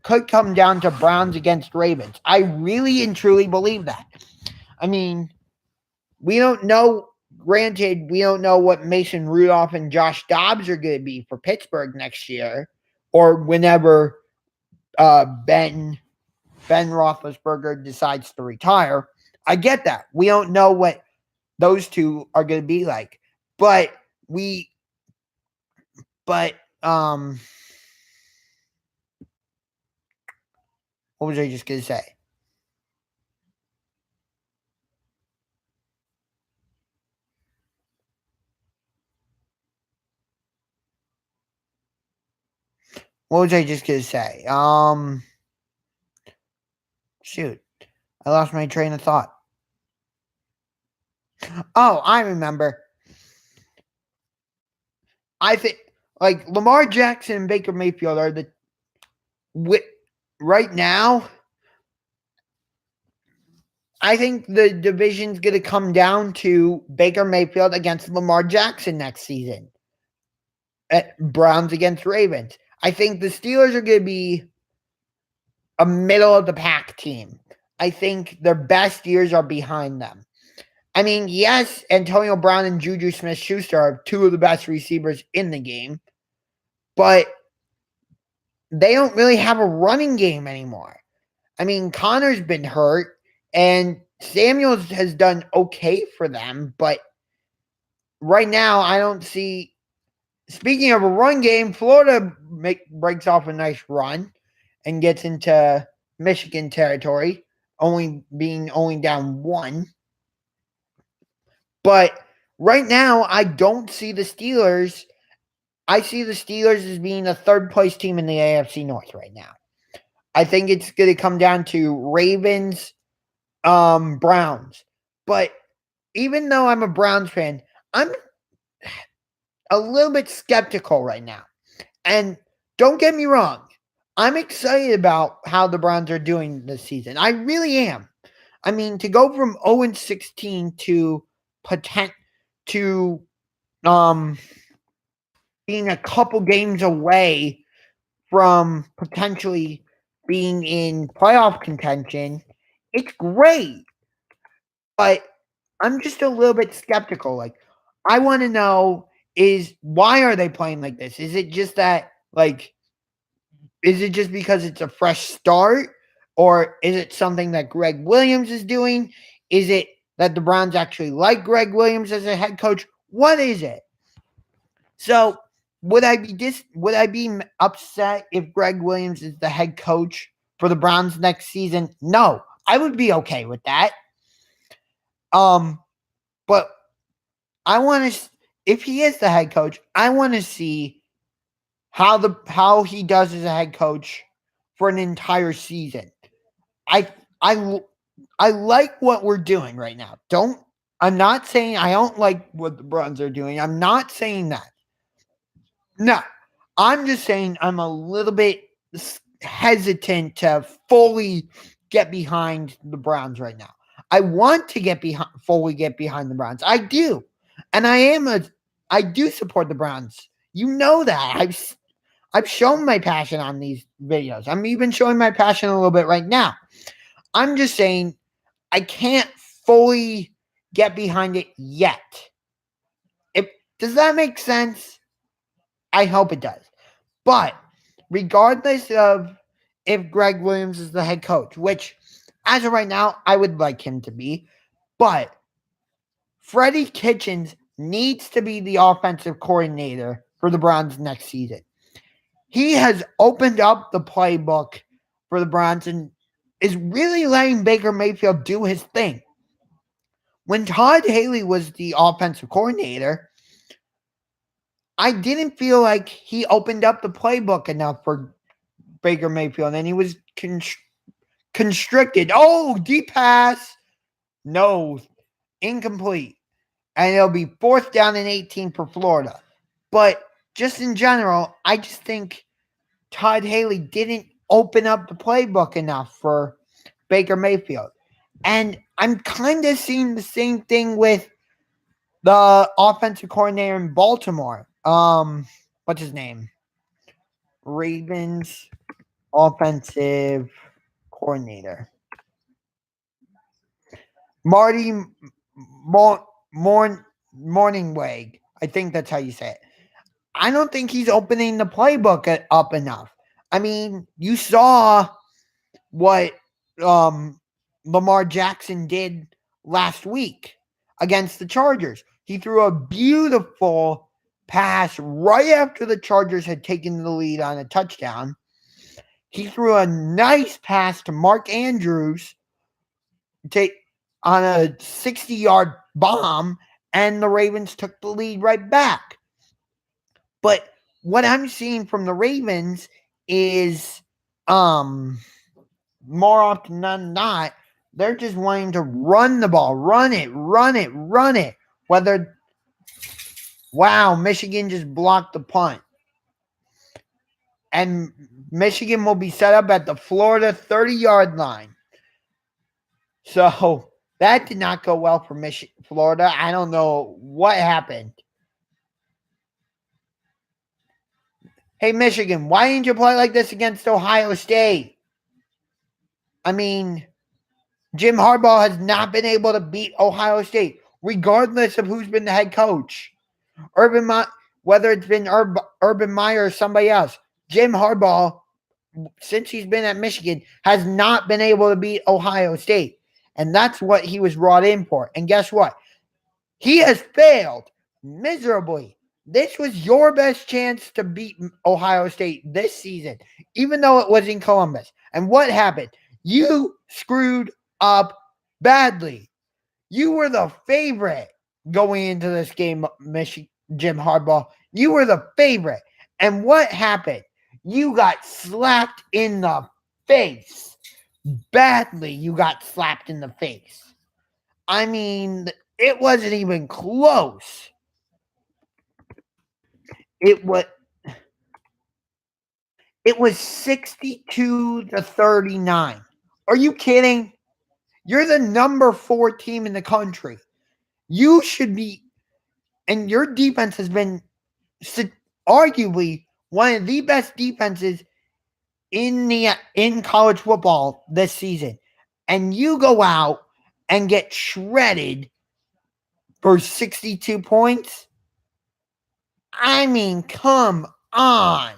Could come down to Browns against Ravens. I really and truly believe that. I mean, we don't know. Granted, we don't know what Mason Rudolph and Josh Dobbs are going to be for Pittsburgh next year, or whenever Ben Roethlisberger decides to retire. I get that. We don't know what those two are going to be like, but what was I just going to say? What was I just going to say? Shoot. I lost my train of thought. Oh, I remember. I think like Lamar Jackson and Baker Mayfield are the right now. I think the division's going to come down to Baker Mayfield against Lamar Jackson next season. At Browns against Ravens. I think the Steelers are going to be a middle of the pack team. I think their best years are behind them. I mean, yes, Antonio Brown and Juju Smith-Schuster are two of the best receivers in the game, but they don't really have a running game anymore. I mean, Connor's been hurt, and Samuels has done okay for them, but right now I don't see. Speaking of a run game, Florida breaks off a nice run and gets into Michigan territory, only down 1. But right now, I don't see the Steelers. I see the Steelers as being a third place team in the AFC North right now. I think it's going to come down to Ravens, Browns. But even though I'm a Browns fan, a little bit skeptical right now. And don't get me wrong, I'm excited about how the Browns are doing this season. I really am. I mean, to go from 0-16 to potent to um being a couple games away from potentially being in playoff contention, it's great. But I'm just a little bit skeptical. Like, I want to know is why are they playing like this? Is it just that is it just because it's a fresh start, or is it something that Greg Williams is doing? Is it that the Browns actually like Greg Williams as a head coach? What is it? So would I be upset if Greg Williams is the head coach for the Browns next season? No, I would be okay with that. But I want to, if he is the head coach, I want to see how he does as a head coach for an entire season. I I I like what we're doing right now. I'm not saying I don't like what the Browns are doing. I'm not saying that. No. I'm just saying I'm a little bit hesitant to fully get behind the Browns right now. I want to fully get behind the Browns. I do. And I do support the Browns. You know that. I've shown my passion on these videos. I'm even showing my passion a little bit right now. I'm just saying I can't fully get behind it yet. Does that make sense? I hope it does. But regardless of if Greg Williams is the head coach, which as of right now, I would like him to be, but Freddie Kitchens needs to be the offensive coordinator for the Browns next season. He has opened up the playbook for the Browns and is really letting Baker Mayfield do his thing. When Todd Haley was the offensive coordinator, I didn't feel like he opened up the playbook enough for Baker Mayfield, and he was constricted. Oh, deep pass. No, incomplete. And it'll be 4th down and 18 for Florida. But just in general, I just think Todd Haley didn't open up the playbook enough for Baker Mayfield. And I'm kind of seeing the same thing with the offensive coordinator in Baltimore. What's his name? Ravens offensive coordinator. Marty Morningweg. I think that's how you say it. I don't think he's opening the playbook up enough. I mean, you saw what Lamar Jackson did last week against the Chargers. He threw a beautiful pass right after the Chargers had taken the lead on a touchdown. He threw a nice pass to Mark Andrews on a 60-yard bomb, and the Ravens took the lead right back. But what I'm seeing from the Ravens is more often than not, they're just wanting to run the ball, run it. Wow, Michigan just blocked the punt. And Michigan will be set up at the Florida 30-yard line. So that did not go well for Florida. I don't know what happened. Hey, Michigan, why didn't you play like this against Ohio State? I mean, Jim Harbaugh has not been able to beat Ohio State, regardless of who's been the head coach. Whether it's been Urban Meyer or somebody else, Jim Harbaugh, since he's been at Michigan, has not been able to beat Ohio State. And that's what he was brought in for. And guess what? He has failed miserably. This was your best chance to beat Ohio State this season, even though it was in Columbus. And what happened? You screwed up badly. You were the favorite going into this game, Jim Harbaugh. You were the favorite. And what happened? You got slapped in the face. Badly, you got slapped in the face. I mean, it wasn't even close. It was 62-39. Are you kidding? You're the number 4 team in the country. You should be, and your defense has been arguably one of the best defenses in college football this season. And you go out and get shredded for 62 points. I mean, come on.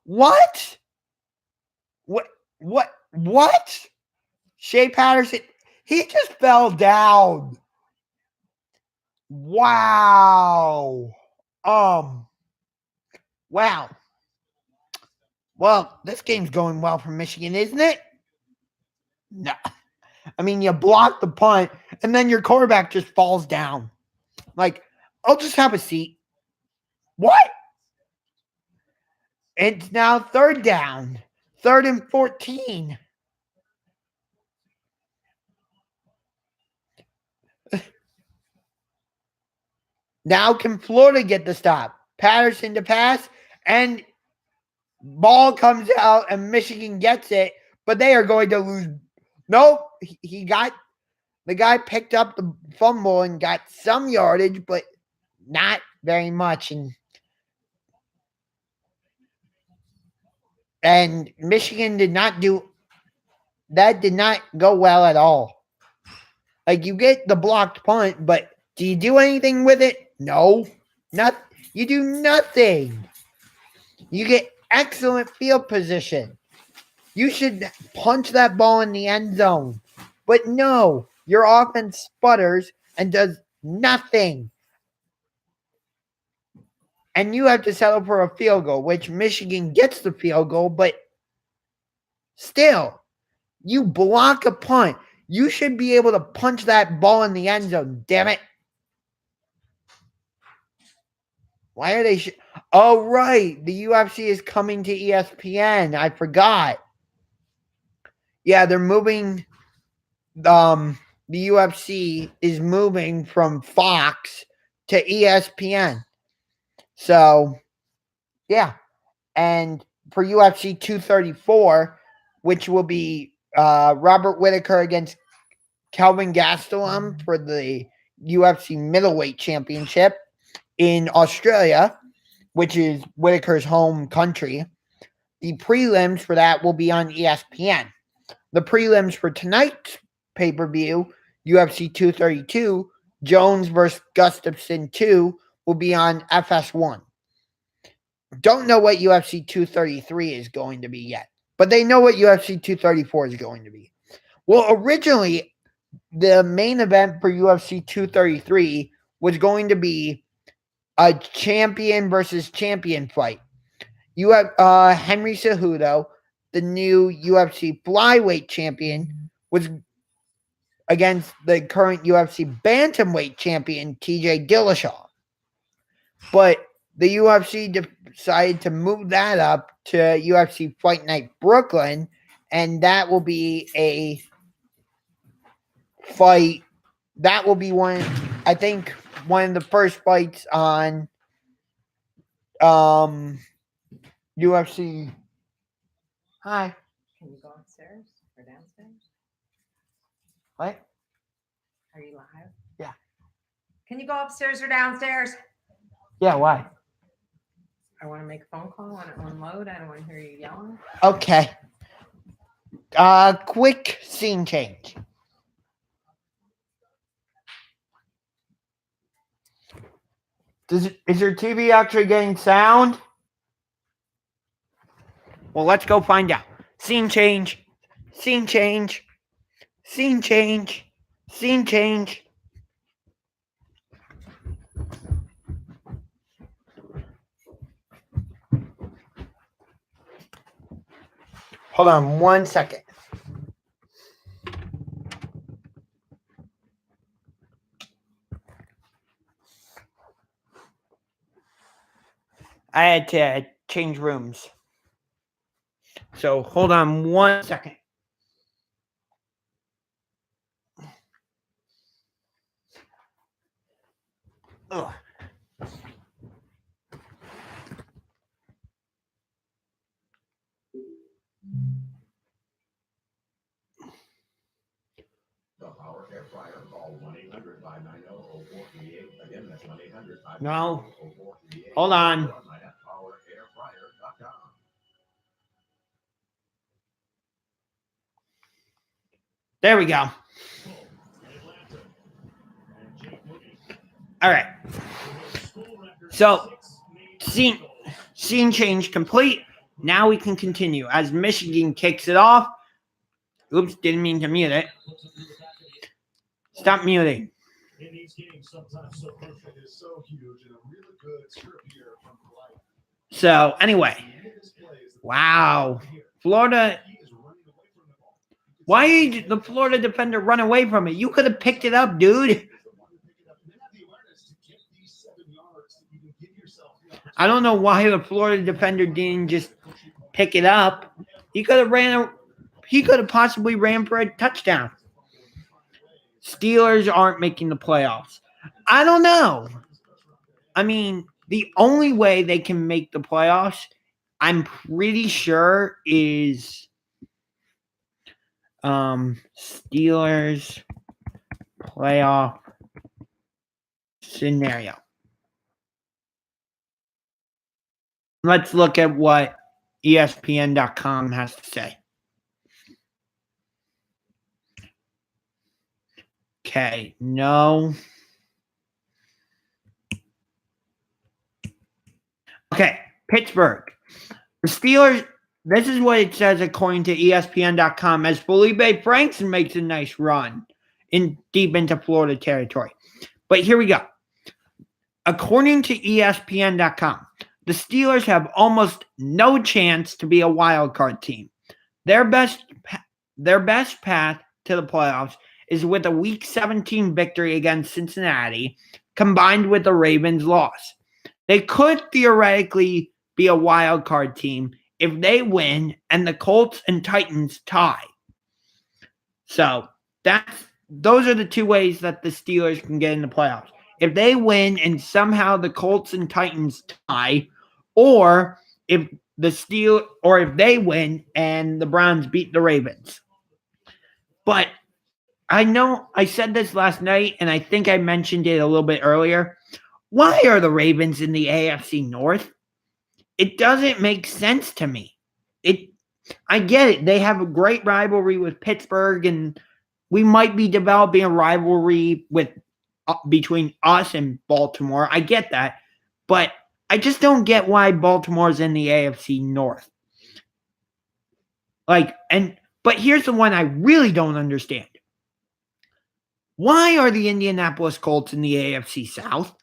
What? What? Shea Patterson, he just fell down. Wow. Wow. Well, this game's going well for Michigan, isn't it? No. I mean, you block the punt, and then your quarterback just falls down. Like, I'll just have a seat. What? It's now third down. 3rd and 14. Now can Florida get the stop? Patterson to pass, and ball comes out, and Michigan gets it, but they are going to lose. Nope. The guy picked up the fumble and got some yardage, but not very much. And Michigan did not go well at all. Like, you get the blocked punt, but do you do anything with it? No. You do nothing. You get excellent field position. You should punch that ball in the end zone. But no, your offense sputters and does nothing. And you have to settle for a field goal, which Michigan gets the field goal, but still, you block a punt. You should be able to punch that ball in the end zone, damn it. Why are they... Oh, right. The UFC is coming to ESPN. I forgot. Yeah, they're moving... the UFC is moving from Fox to ESPN. So, yeah. And for UFC 234, which will be Robert Whittaker against Kelvin Gastelum for the UFC middleweight championship in Australia, which is Whittaker's home country. The prelims for that will be on ESPN. The prelims for tonight's pay-per-view, UFC 232, Jones versus Gustafsson 2, will be on FS1. Don't know what UFC 233 is going to be yet, but they know what UFC 234 is going to be. Well, originally, the main event for UFC 233 was going to be a champion versus champion fight. You have Henry Cejudo, the new UFC flyweight champion, was against the current UFC bantamweight champion, TJ Dillashaw. But the UFC decided to move that up to UFC Fight Night Brooklyn, and that will be a fight. That will be one of the first fights on UFC. Hi. Can you go upstairs or downstairs? What? Are you live? Yeah. Can you go upstairs or downstairs? Yeah, why? I want to make a phone call. I want to unload. I don't want to hear you yelling. Okay. Quick scene change. Is your TV actually getting sound? Well, let's go find out. Scene change. Scene change. Scene change. Scene change. Hold on 1 second. I had to change rooms. So hold on 1 second. Ugh. No. Hold on. There we go. All right. So, scene change complete. Now we can continue as Michigan kicks it off. Oops, didn't mean to mute it. Stop muting. So, anyway. Wow. Florida. Why did the Florida defender run away from it? You could have picked it up, dude. I don't know why the Florida defender didn't just pick it up. He could have possibly ran for a touchdown. Steelers aren't making the playoffs. I don't know. I mean, the only way they can make the playoffs, I'm pretty sure, is Steelers playoff scenario. Let's look at what ESPN.com has to say. Okay, no. Okay, Pittsburgh. The Steelers, this is what it says according to ESPN.com, as Felipe Frankston makes a nice run deep into Florida territory. But here we go. According to ESPN.com, the Steelers have almost no chance to be a wild card team. Their best path to the playoffs is with a Week 17 victory against Cincinnati, combined with the Ravens' loss. They could theoretically be a wild card team if they win and the Colts and Titans tie. So those are the two ways that the Steelers can get in the playoffs. If they win and somehow the Colts and Titans tie, or if they win and the Browns beat the Ravens. But I know I said this last night, and I think I mentioned it a little bit earlier. Why are the Ravens in the AFC North? It doesn't make sense to me. I get it. They have a great rivalry with Pittsburgh, and we might be developing a rivalry between us and Baltimore. I get that. But I just don't get why Baltimore's in the AFC North. But here's the one I really don't understand. Why are the Indianapolis Colts in the AFC South?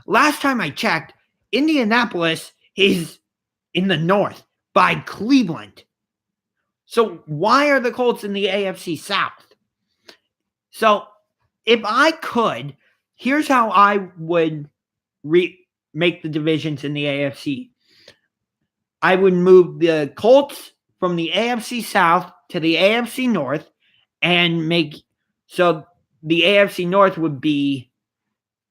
Last time I checked, Indianapolis is in the North by Cleveland. So why are the Colts in the AFC South? So if I could, here's how I would make the divisions in the AFC. I would move the Colts from the AFC South to the AFC North and so the AFC North would be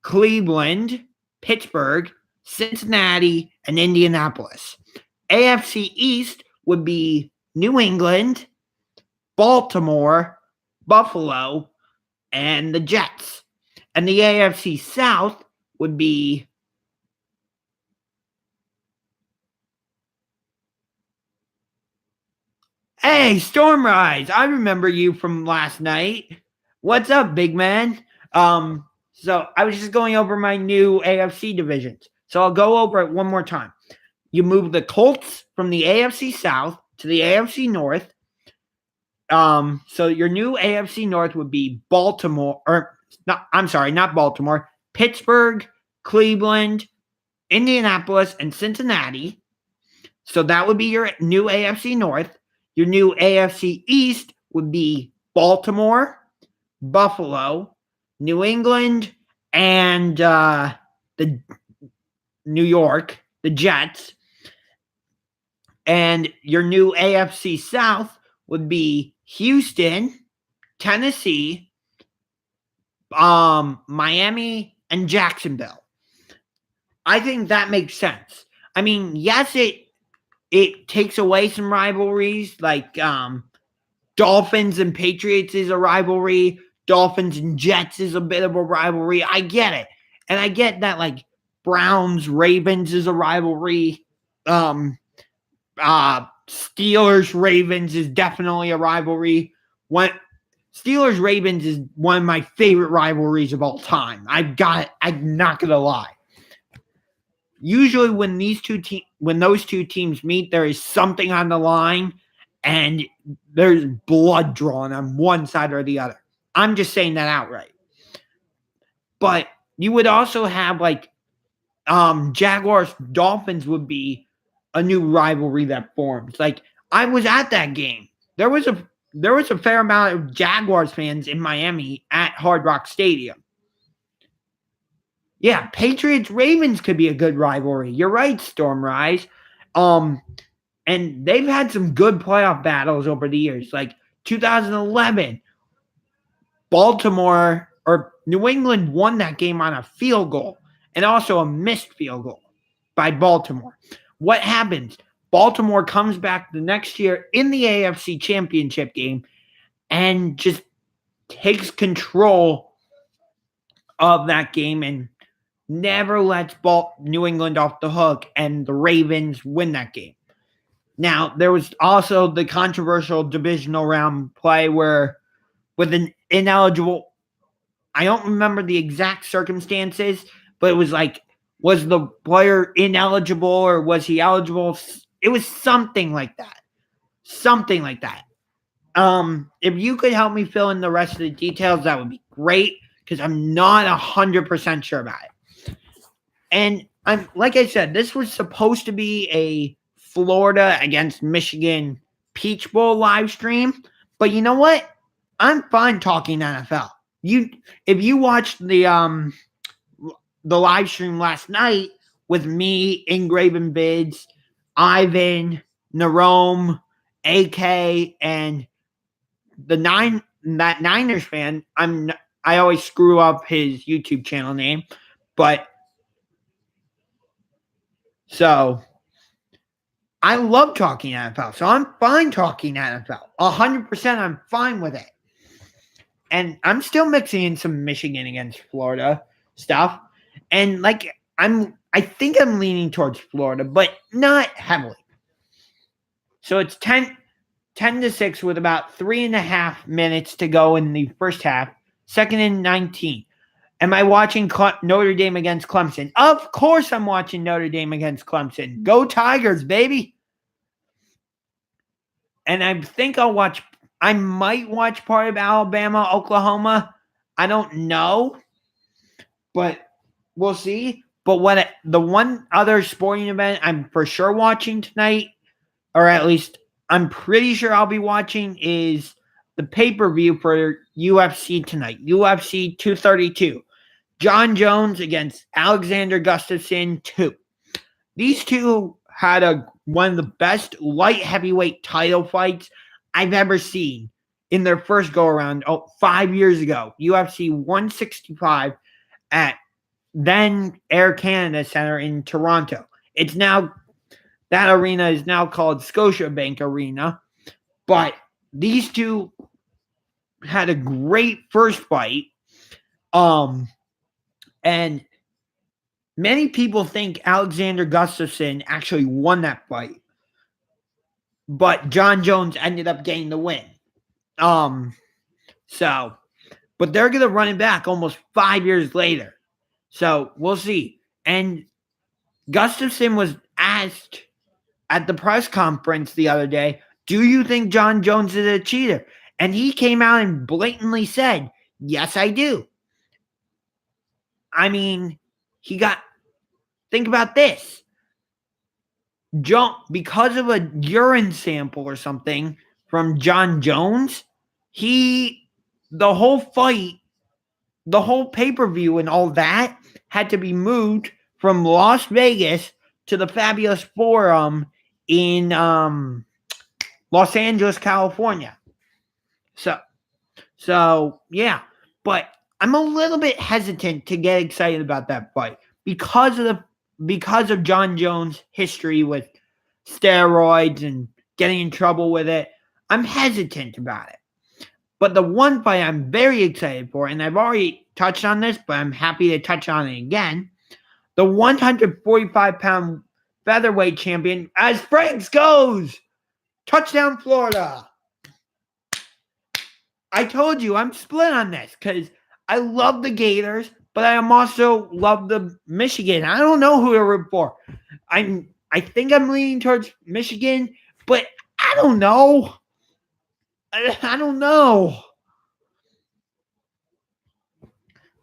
Cleveland, Pittsburgh, Cincinnati, and Indianapolis. AFC East would be New England, Baltimore, Buffalo, and the Jets. And the AFC South would be Hey, Stormrise, I remember you from last night. What's up, big man? So I was just going over my new AFC divisions. So I'll go over it one more time. You move the Colts from the AFC South to the AFC North. So your new AFC North would be not Baltimore, Pittsburgh, Cleveland, Indianapolis, and Cincinnati. So that would be your new AFC North. Your new AFC East would be Baltimore, Buffalo, New England, and the New York, the Jets. And your new AFC South would be Houston, Tennessee, Miami, and Jacksonville. I think that makes sense. I mean, yes, it takes away some rivalries, like Dolphins and Patriots is a rivalry. Dolphins and Jets is a bit of a rivalry. I get it. And I get that, like, Browns, Ravens is a rivalry. Steelers, Ravens is definitely a rivalry. Steelers, Ravens is one of my favorite rivalries of all time. I'm not going to lie. Usually when those two teams meet, there is something on the line and there's blood drawn on one side or the other. I'm just saying that outright. But you would also have, like, Jaguars Dolphins would be a new rivalry that forms. Like, I was at that game. There was a fair amount of Jaguars fans in Miami at Hard Rock Stadium. Yeah, Patriots Ravens could be a good rivalry. You're right, Stormrise. And they've had some good playoff battles over the years. Like 2011, Baltimore or New England won that game on a field goal and also a missed field goal by Baltimore. What happens? Baltimore comes back the next year in the AFC Championship game and just takes control of that game and never lets New England off the hook, and the Ravens win that game. Now, there was also the controversial divisional round play where with an ineligible, I don't remember the exact circumstances, but it was like, was the player ineligible or was he eligible? It was something like that. Something like that. If you could help me fill in the rest of the details, that would be great, because I'm not 100% sure about it. And like I said, this was supposed to be a Florida against Michigan Peach Bowl live stream, but you know what? I'm fine talking NFL. If you watched the live stream last night with me, Engraven Vids, Ivan, Narome, AK, and that Niners fan, I always screw up his YouTube channel name, but so I love talking NFL. So I'm fine talking NFL. 100% I'm fine with it. And I'm still mixing in some Michigan against Florida stuff. And like I think I'm leaning towards Florida, but not heavily. So it's 10-6 with about 3.5 minutes to go in the first half. 2nd and 19. Am I watching Notre Dame against Clemson? Of course I'm watching Notre Dame against Clemson. Go Tigers, baby. And I think I might watch part of Alabama, Oklahoma. I don't know. But we'll see. But the one other sporting event I'm for sure watching tonight, or at least I'm pretty sure I'll be watching, is the pay-per-view for UFC tonight. UFC 232. John Jones against Alexander Gustafsson 2. These two had one of the best light heavyweight title fights I've ever seen in their first go-around 5 years ago. UFC 165 at then Air Canada Center in Toronto. That arena is now called Scotiabank Arena. But these two had a great first fight. And many people think Alexander Gustafsson actually won that fight. But John Jones ended up getting the win. But they're going to run it back almost 5 years later. So we'll see. And Gustafsson was asked at the press conference the other day, do you think John Jones is a cheater? And he came out and blatantly said, yes, I do. I mean, think about this. Because of a urine sample or something from John Jones, the whole fight, the whole pay-per-view and all that had to be moved from Las Vegas to the Fabulous Forum in Los Angeles, California. So yeah, but I'm a little bit hesitant to get excited about that fight because of John Jones' history with steroids and getting in trouble with it. I'm hesitant about it. But the one fight I'm very excited for, and I've already touched on this, but I'm happy to touch on it again. The 145-pound featherweight champion, as Franks goes, touchdown Florida. I told you I'm split on this because I love the Gators, but I also love the Michigan. I don't know who to root for. I think I'm leaning towards Michigan, but I don't know. I don't know.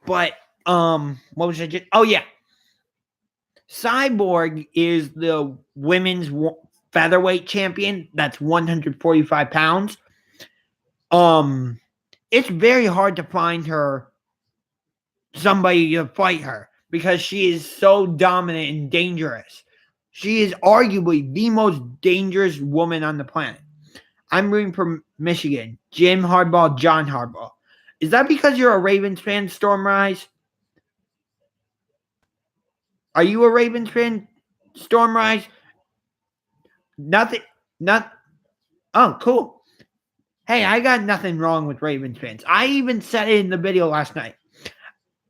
But what was I just? Oh yeah, Cyborg is the women's featherweight champion. That's 145 pounds. It's very hard to find her somebody to fight her because she is so dominant and dangerous. She is arguably the most dangerous woman on the planet. I'm rooting for Michigan. Jim Harbaugh, John Harbaugh. Is that because you're a Ravens fan, Stormrise? Are you a Ravens fan, Stormrise? Nothing. Not. Oh, cool. Hey, I got nothing wrong with Ravens fans. I even said it in the video last night.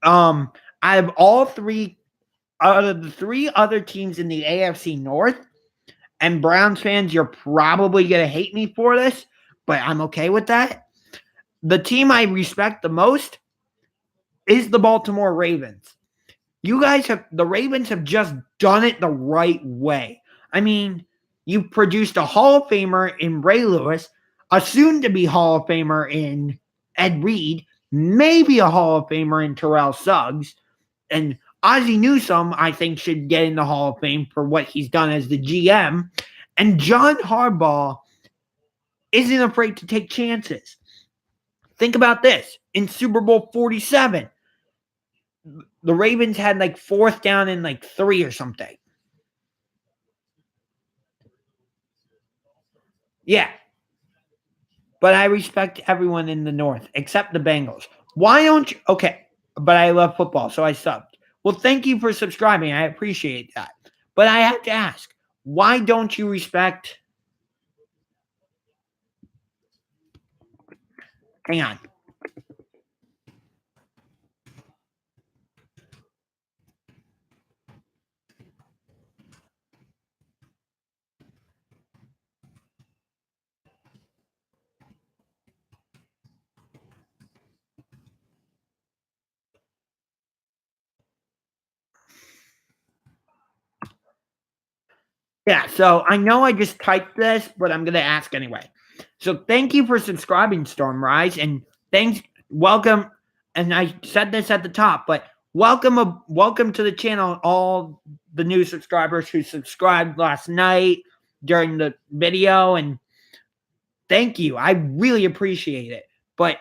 I have all three out of the three other teams in the AFC North, and Browns fans, you're probably gonna hate me for this, but I'm okay with that. The team I respect the most is the Baltimore Ravens. The Ravens have just done it the right way. I mean, you produced a Hall of Famer in Ray Lewis, a soon-to-be Hall of Famer in Ed Reed, maybe a Hall of Famer in Terrell Suggs, and Ozzie Newsome, I think, should get in the Hall of Fame for what he's done as the GM. And John Harbaugh isn't afraid to take chances. Think about this. In Super Bowl 47, the Ravens had like 4th down and like 3 or something. Yeah. But I respect everyone in the North except the Bengals. Why don't you? Okay. But I love football, so I subbed. Well, thank you for subscribing. I appreciate that. But I have to ask, why don't you respect? Hang on. Yeah, so I know I just typed this, but I'm going to ask anyway. So thank you for subscribing, Stormrise, and welcome. And I said this at the top, but welcome to the channel, all the new subscribers who subscribed last night during the video, and thank you. I really appreciate it. But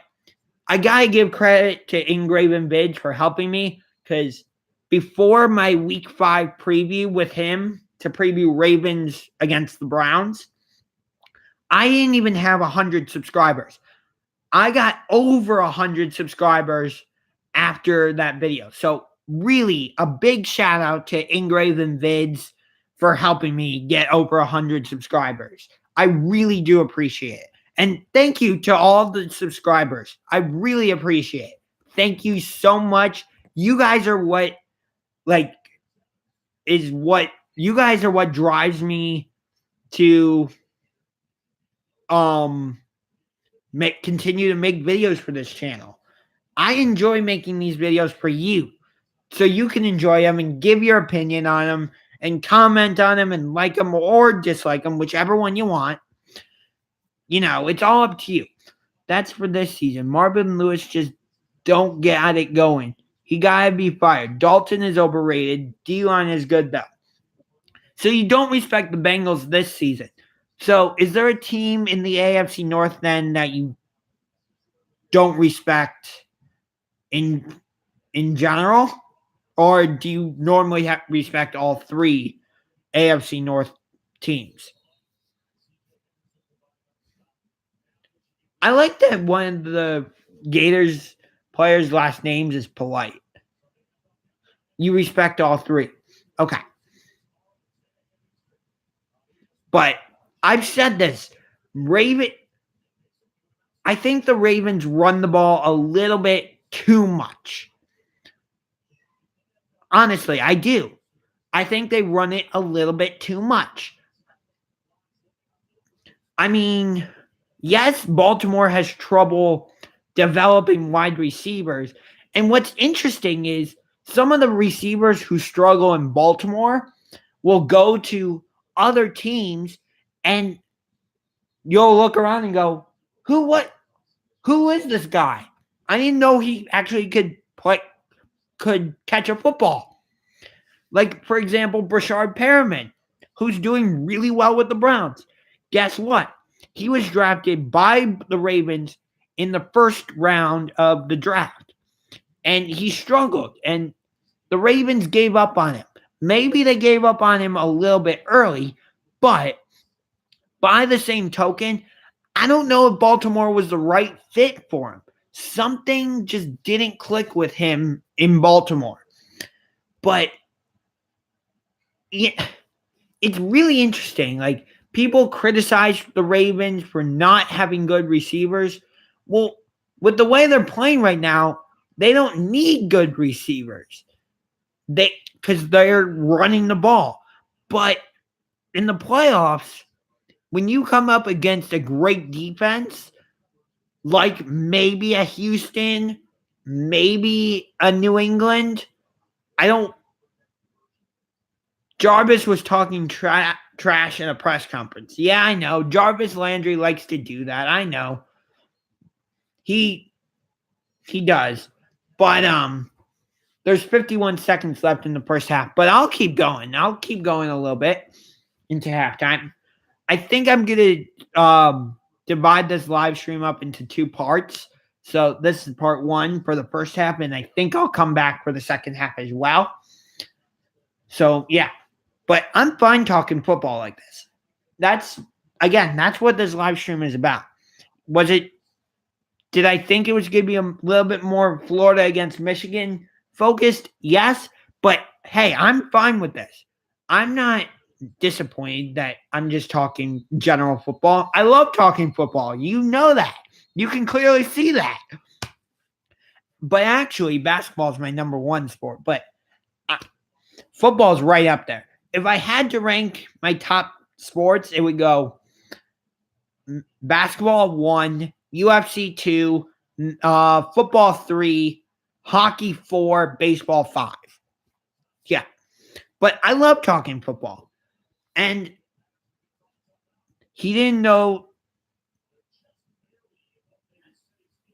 I gotta give credit to Engraven Vids for helping me, because before my week 5 preview with him to preview Ravens against the Browns, I didn't even have 100 subscribers. I got over 100 subscribers after that video. So really a big shout out to Engraven Vids for helping me get over 100 subscribers. I really do appreciate it. And thank you to all the subscribers. I really appreciate it. Thank you so much. You guys are what drives me to continue to make videos for this channel. I enjoy making these videos for you, so you can enjoy them and give your opinion on them and comment on them and like them or dislike them, whichever one you want. You know, it's all up to you. That's for this season. Marvin Lewis just don't get it going. He gotta be fired. Dalton is overrated. D-line is good though. So you don't respect the Bengals this season. So is there a team in the AFC North then that you don't respect in general? Or do you normally respect all 3 AFC North teams? I like that one of the Gators players' last names is Polite. You respect all 3. Okay. But I've said this. I think the Ravens run the ball a little bit too much. Honestly, I do. I think they run it a little bit too much. I mean, yes, Baltimore has trouble developing wide receivers. And what's interesting is some of the receivers who struggle in Baltimore will go to other teams and you'll look around and go, who is this guy? I didn't know he actually could catch a football. Like, for example, Brashard Perriman, who's doing really well with the Browns. Guess what? He was drafted by the Ravens in the first round of the draft. And he struggled. And the Ravens gave up on him. Maybe they gave up on him a little bit early, but by the same token, I don't know if Baltimore was the right fit for him. Something just didn't click with him in Baltimore. But yeah, it's really interesting. Like, people criticize the Ravens for not having good receivers. Well, with the way they're playing right now, they don't need good receivers. Because they're running the ball. But in the playoffs, when you come up against a great defense, like maybe a Houston, maybe a New England, Jarvis was talking trash in a press conference. Yeah, I know. Jarvis Landry likes to do that. I know. He does. But there's 51 seconds left in the first half. But I'll keep going. I'll keep going a little bit into halftime. I think I'm going to divide this live stream up into two parts. So this is part one for the first half, and I think I'll come back for the second half as well. So, yeah. But I'm fine talking football like this. That's what this live stream is about. Did I think it was going to be a little bit more Florida against Michigan focused? Yes. But, hey, I'm fine with this. I'm not disappointed that I'm just talking general football. I love talking football. You know that. You can clearly see that. But actually, basketball is my number one sport. But football is right up there. If I had to rank my top sports, it would go basketball 1, UFC 2, football 3, hockey 4, baseball 5. Yeah. But I love talking football. And he didn't know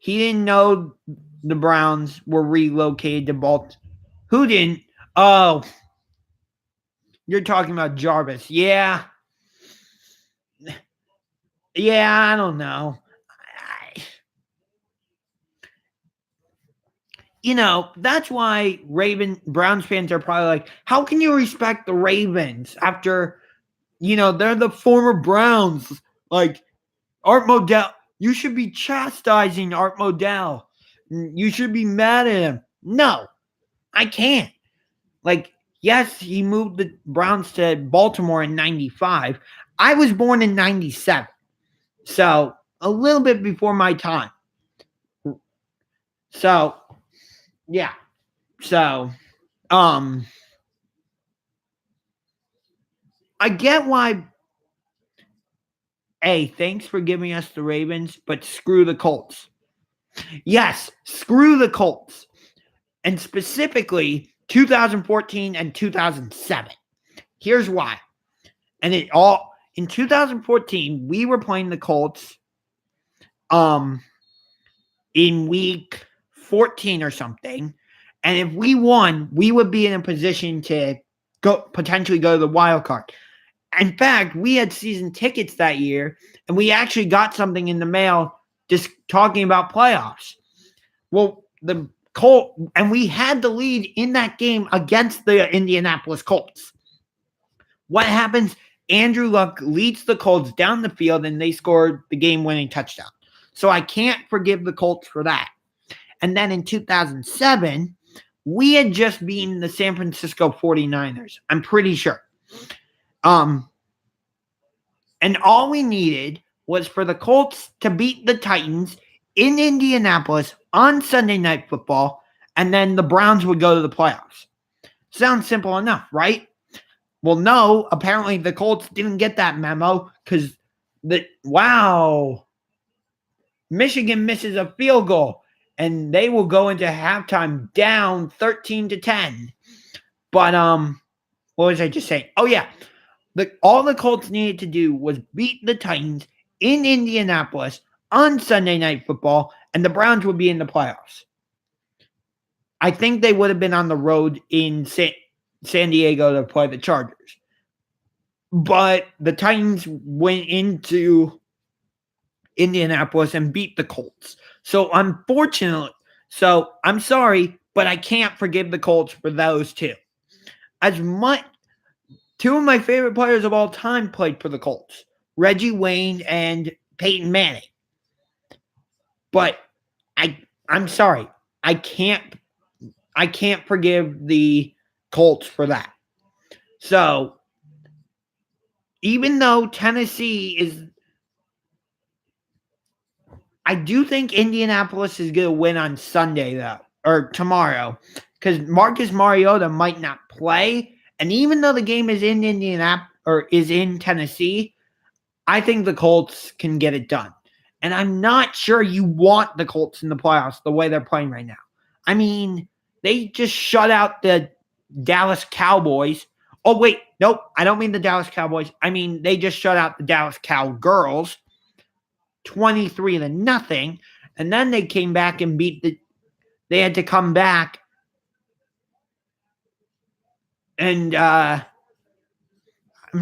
the Browns were relocated to Baltimore. Who didn't? Oh, you're talking about Jarvis. Yeah. Yeah, I don't know. That's why Browns fans are probably like, how can you respect the Ravens after, they're the former Browns? Like, Art Modell, you should be chastising Art Modell. You should be mad at him. No, I can't. Like, yes, he moved the Browns to Baltimore in 95. I was born in 97. So, a little bit before my time. So, yeah. So, I get why. Hey, thanks for giving us the Ravens, but screw the Colts. Yes, screw the Colts. And specifically 2014 and 2007. Here's why. And in 2014, we were playing the Colts in week 14 or something. And if we won, we would be in a position to potentially go to the wild card. In fact, we had season tickets that year, and we actually got something in the mail just talking about playoffs. Well, and we had the lead in that game against the Indianapolis Colts. What happens? Andrew Luck leads the Colts down the field, and they scored the game-winning touchdown. So I can't forgive the Colts for that. And then in 2007, we had just beaten the San Francisco 49ers. I'm pretty sure. And all we needed was for the Colts to beat the Titans in Indianapolis on Sunday Night Football, and then the Browns would go to the playoffs. Sounds simple enough, right? Well, no, apparently the Colts didn't get that memo because Michigan misses a field goal and they will go into halftime down 13-10. But what was I just saying? Oh yeah, all the Colts needed to do was beat the Titans in Indianapolis on Sunday Night Football, and the Browns would be in the playoffs. I think they would have been on the road in San Diego to play the Chargers. But the Titans went into Indianapolis and beat the Colts. So unfortunately, I'm sorry, but I can't forgive the Colts for those two. Two of my favorite players of all time played for the Colts, Reggie Wayne and Peyton Manning. But I'm sorry, I can't forgive the Colts for that. So even though I do think Indianapolis is going to win on Sunday, though, or tomorrow, because Marcus Mariota might not play. And even though the game is in Indianapolis or is in Tennessee, I think the Colts can get it done. And I'm not sure you want the Colts in the playoffs the way they're playing right now. I mean, they just shut out the Dallas Cowboys. Oh, wait, nope, I don't mean the Dallas Cowboys. I mean, they just shut out the Dallas Cowgirls 23-0. And then they came back and they had to come back. And I'm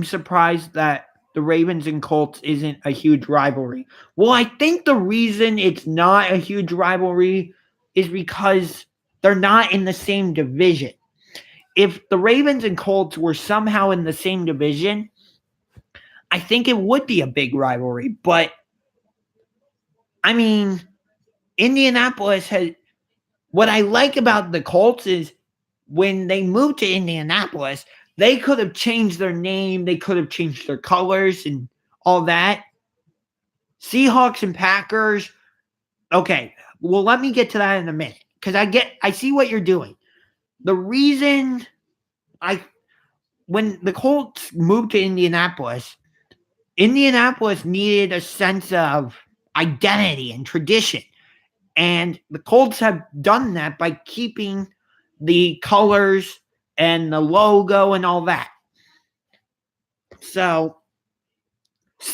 surprised that the Ravens and Colts isn't a huge rivalry. Well, I think the reason it's not a huge rivalry is because they're not in the same division. If the Ravens and Colts were somehow in the same division, I think it would be a big rivalry. But, I mean, Indianapolis has... What I like about the Colts is when they moved to Indianapolis, they could have changed their name. They could have changed their colors and all that. Seahawks and Packers. Okay, well, let me get to that in a minute because I see what you're doing. The reason when the Colts moved to Indianapolis needed a sense of identity and tradition. And the Colts have done that by keeping the colors and the logo and all that. So,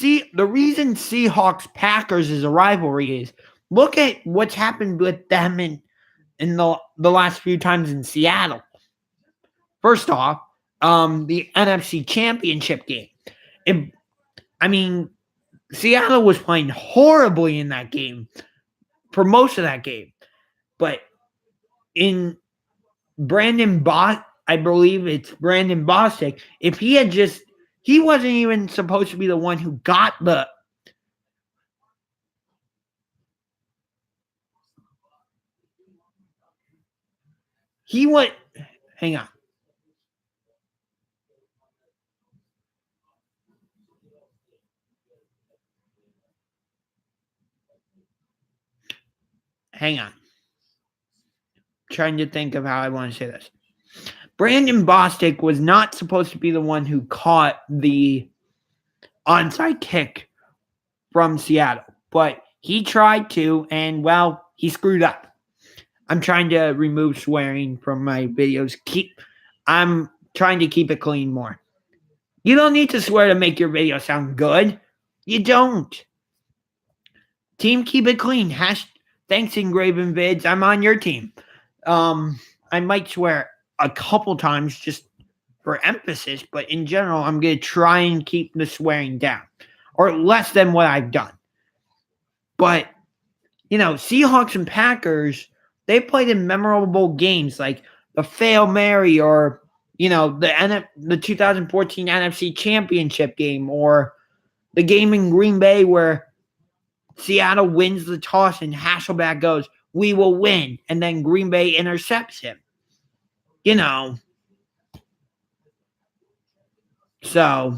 the reason Seahawks-Packers is a rivalry is look at what's happened with them in the last few times in Seattle. First off, the NFC Championship game. Seattle was playing horribly in that game for most of that game. But in I believe it's Brandon Bostic, if he had he wasn't even supposed to be the one who got hang on. Hang on. Trying to think of how I want to say this. Brandon Bostic was not supposed to be the one who caught the onside kick from Seattle, but he tried to, and well, he screwed up. I'm trying to remove swearing from my videos. I'm trying to keep it clean more. You don't need to swear to make your video sound good. You don't. Team, keep it clean. Thanks, Engraven Vids. I'm on your team. I might swear a couple times just for emphasis, but in general, I'm going to try and keep the swearing down, or less than what I've done. But, Seahawks and Packers, they played in memorable games like the Fail Mary or, the 2014 NFC Championship game or the game in Green Bay where Seattle wins the toss and Hasselbeck goes, "We will win," and then Green Bay intercepts him. So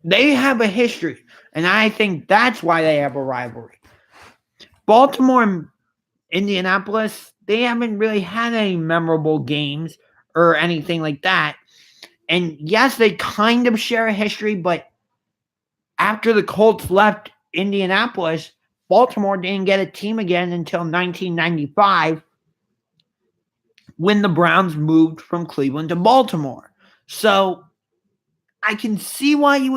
They have a history, and I think that's why they have a rivalry. Baltimore and Indianapolis, they haven't really had any memorable games or anything like that. And yes, they kind of share a history, but after the Colts left Indianapolis, Baltimore didn't get a team again until 1995 when the Browns moved from Cleveland to Baltimore. So I can see why you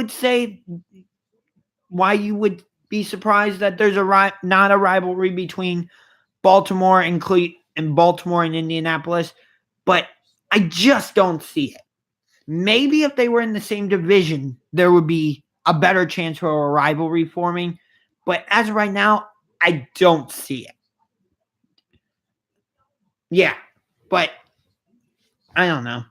would be surprised that there's not a rivalry between Baltimore and Baltimore and Indianapolis, but I just don't see it. Maybe if they were in the same division, there would be a better chance for a rivalry forming. But as of right now, I don't see it. Yeah, but I don't know.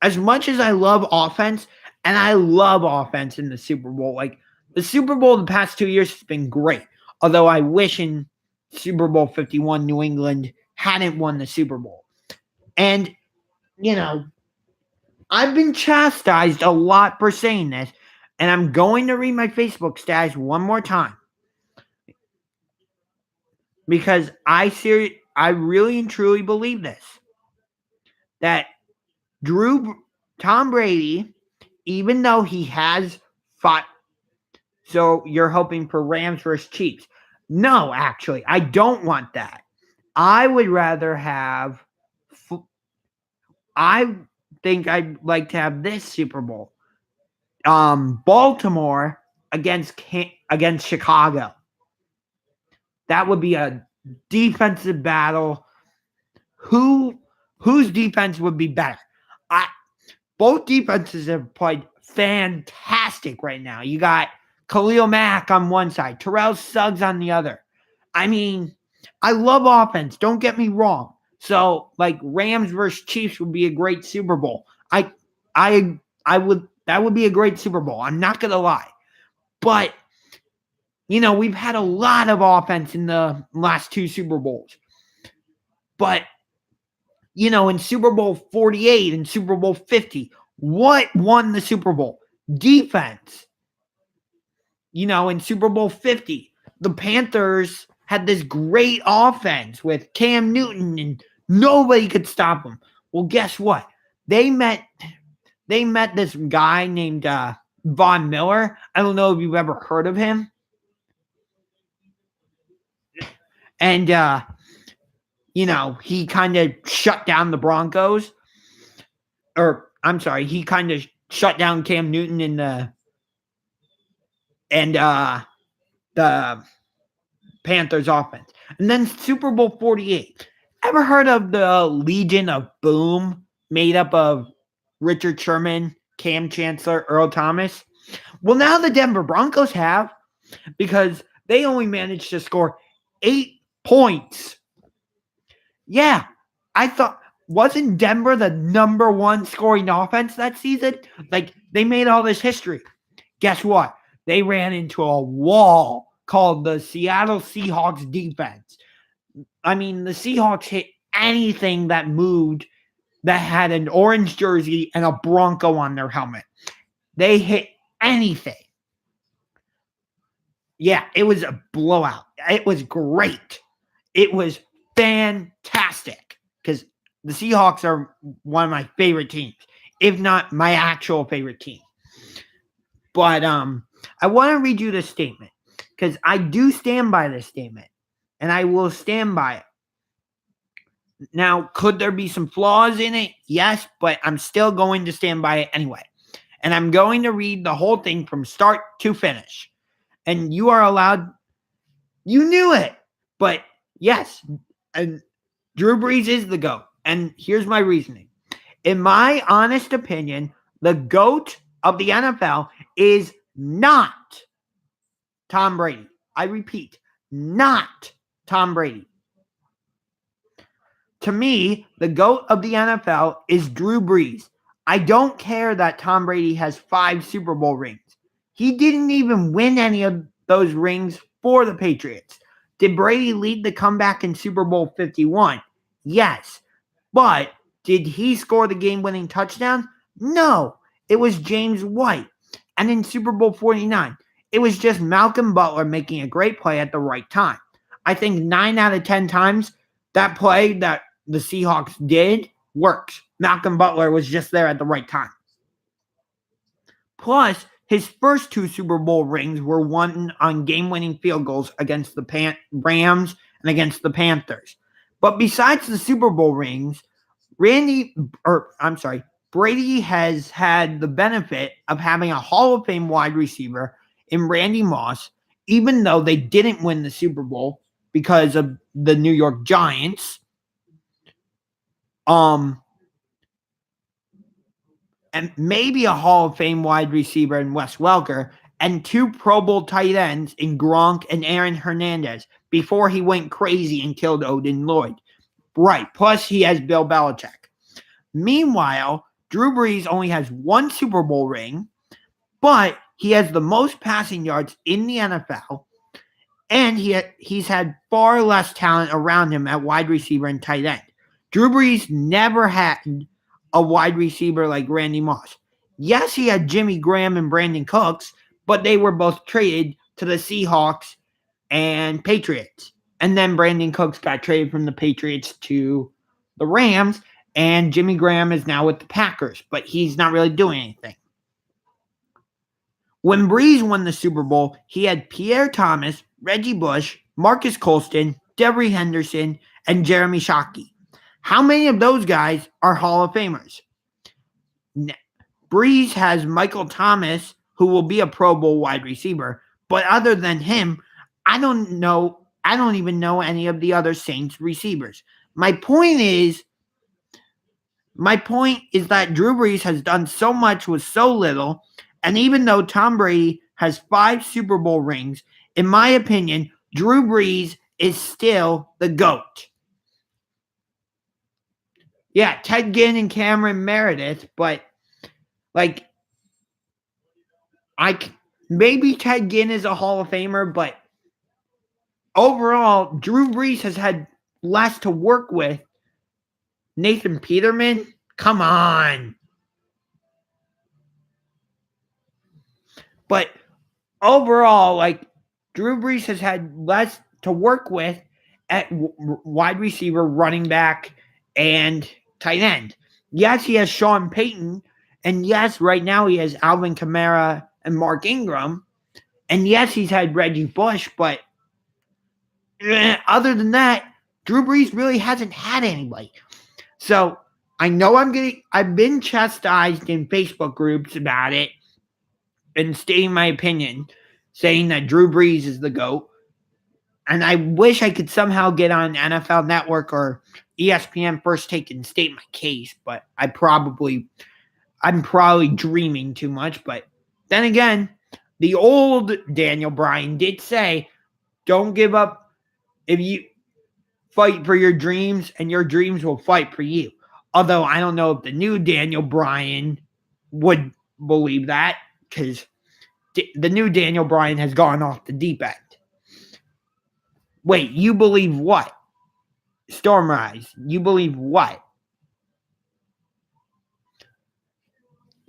As much as I love offense, and I love offense in the Super Bowl, like the Super Bowl the past 2 years has been great. Although I wish in Super Bowl 51 New England hadn't won the Super Bowl. And, I've been chastised a lot for saying this, and I'm going to read my Facebook status one more time. Because I really and truly believe this. That Tom Brady, even though he has fought, so you're hoping for Rams versus Chiefs. No, actually, I don't want that. I would rather have, I think I'd like to have this Super Bowl. Baltimore against Chicago. That would be a defensive battle. Whose defense would be better? Both defenses have played fantastic right now. You got Khalil Mack on one side, Terrell Suggs on the other. I mean, I love offense. Don't get me wrong. So, like Rams versus Chiefs would be a great Super Bowl. That would be a great Super Bowl. I'm not gonna lie, but we've had a lot of offense in the last two Super Bowls, but in Super Bowl 48 and Super Bowl 50, what won the Super Bowl? Defense. In Super Bowl 50, the Panthers had this great offense with Cam Newton and nobody could stop them. Well, guess what? They met this guy named Von Miller. I don't know if you've ever heard of him. And, he kind of shut down the Broncos. Or, I'm sorry, he kind of shut down Cam Newton and the Panthers offense. And then Super Bowl 48. Ever heard of the Legion of Boom made up of Richard Sherman, Cam Chancellor, Earl Thomas? Well, now the Denver Broncos have, because they only managed to score 8 points. Yeah, I thought, wasn't Denver the number one scoring offense that season? Like, they made all this history. Guess what? They ran into a wall called the Seattle Seahawks defense. I mean, the Seahawks hit anything that moved that had an orange jersey and a Bronco on their helmet. They hit anything. Yeah, it was a blowout. It was great. It was fantastic because the Seahawks are one of my favorite teams, if not my actual favorite team. But I want to read you this statement because I do stand by this statement, and I will stand by it. Now, could there be some flaws in it? Yes, but I'm still going to stand by it anyway. And I'm going to read the whole thing from start to finish. And you are allowed, you knew it, but yes, and Drew Brees is the GOAT. And here's my reasoning. In my honest opinion, the GOAT of the NFL is not Tom Brady. I repeat, not Tom Brady. To me, the GOAT of the NFL is Drew Brees. I don't care that Tom Brady has 5 Super Bowl rings. He didn't even win any of those rings for the Patriots. Did Brady lead the comeback in Super Bowl 51? Yes. But did he score the game-winning touchdown? No. it was James White. And in Super Bowl 49, it was just Malcolm Butler making a great play at the right time. I think 9 out of 10 times that play that the Seahawks did works. Malcolm Butler was just there at the right time. Plus, his first 2 Super Bowl rings were won on game-winning field goals against the Rams and against the Panthers. But besides the Super Bowl rings, Brady has had the benefit of having a Hall of Fame wide receiver in Randy Moss, even though they didn't win the Super Bowl because of the New York Giants. And maybe a Hall of Fame wide receiver in Wes Welker, and 2 Pro Bowl tight ends in Gronk and Aaron Hernandez before he went crazy and killed Odin Lloyd. Right, plus he has Bill Belichick. Meanwhile, Drew Brees only has 1 Super Bowl ring, but he has the most passing yards in the NFL, and he's had far less talent around him at wide receiver and tight end. Drew Brees never had a wide receiver like Randy Moss. Yes, he had Jimmy Graham and Brandon Cooks, but they were both traded to the Seahawks and Patriots. And then Brandon Cooks got traded from the Patriots to the Rams, and Jimmy Graham is now with the Packers, but he's not really doing anything. When Brees won the Super Bowl, he had Pierre Thomas, Reggie Bush, Marcus Colston, Devery Henderson, and Jeremy Shockey. How many of those guys are Hall of Famers? Brees has Michael Thomas, who will be a Pro Bowl wide receiver, but other than him, I don't even know any of the other Saints receivers. My point is that Drew Brees has done so much with so little, and even though Tom Brady has 5 Super Bowl rings, in my opinion, Drew Brees is still the GOAT. Yeah, Ted Ginn and Cameron Meredith, but maybe Ted Ginn is a Hall of Famer, but overall, Drew Brees has had less to work with. Nathan Peterman? Come on. But overall, Drew Brees has had less to work with at wide receiver, running back, and tight end. Yes, he has Sean Payton, and yes, right now he has Alvin Kamara and Mark Ingram, and yes, he's had Reggie Bush, but other than that, Drew Brees really hasn't had anybody. So I know I've been chastised in Facebook groups about it and stating my opinion, saying that Drew Brees is the GOAT. And I wish I could somehow get on NFL Network or ESPN First Take and state my case, but I'm probably dreaming too much. But then again, the old Daniel Bryan did say, don't give up. If you fight for your dreams, and your dreams will fight for you. Although I don't know if the new Daniel Bryan would believe that, because the new Daniel Bryan has gone off the deep end. Wait, you believe what? Stormrise, you believe what?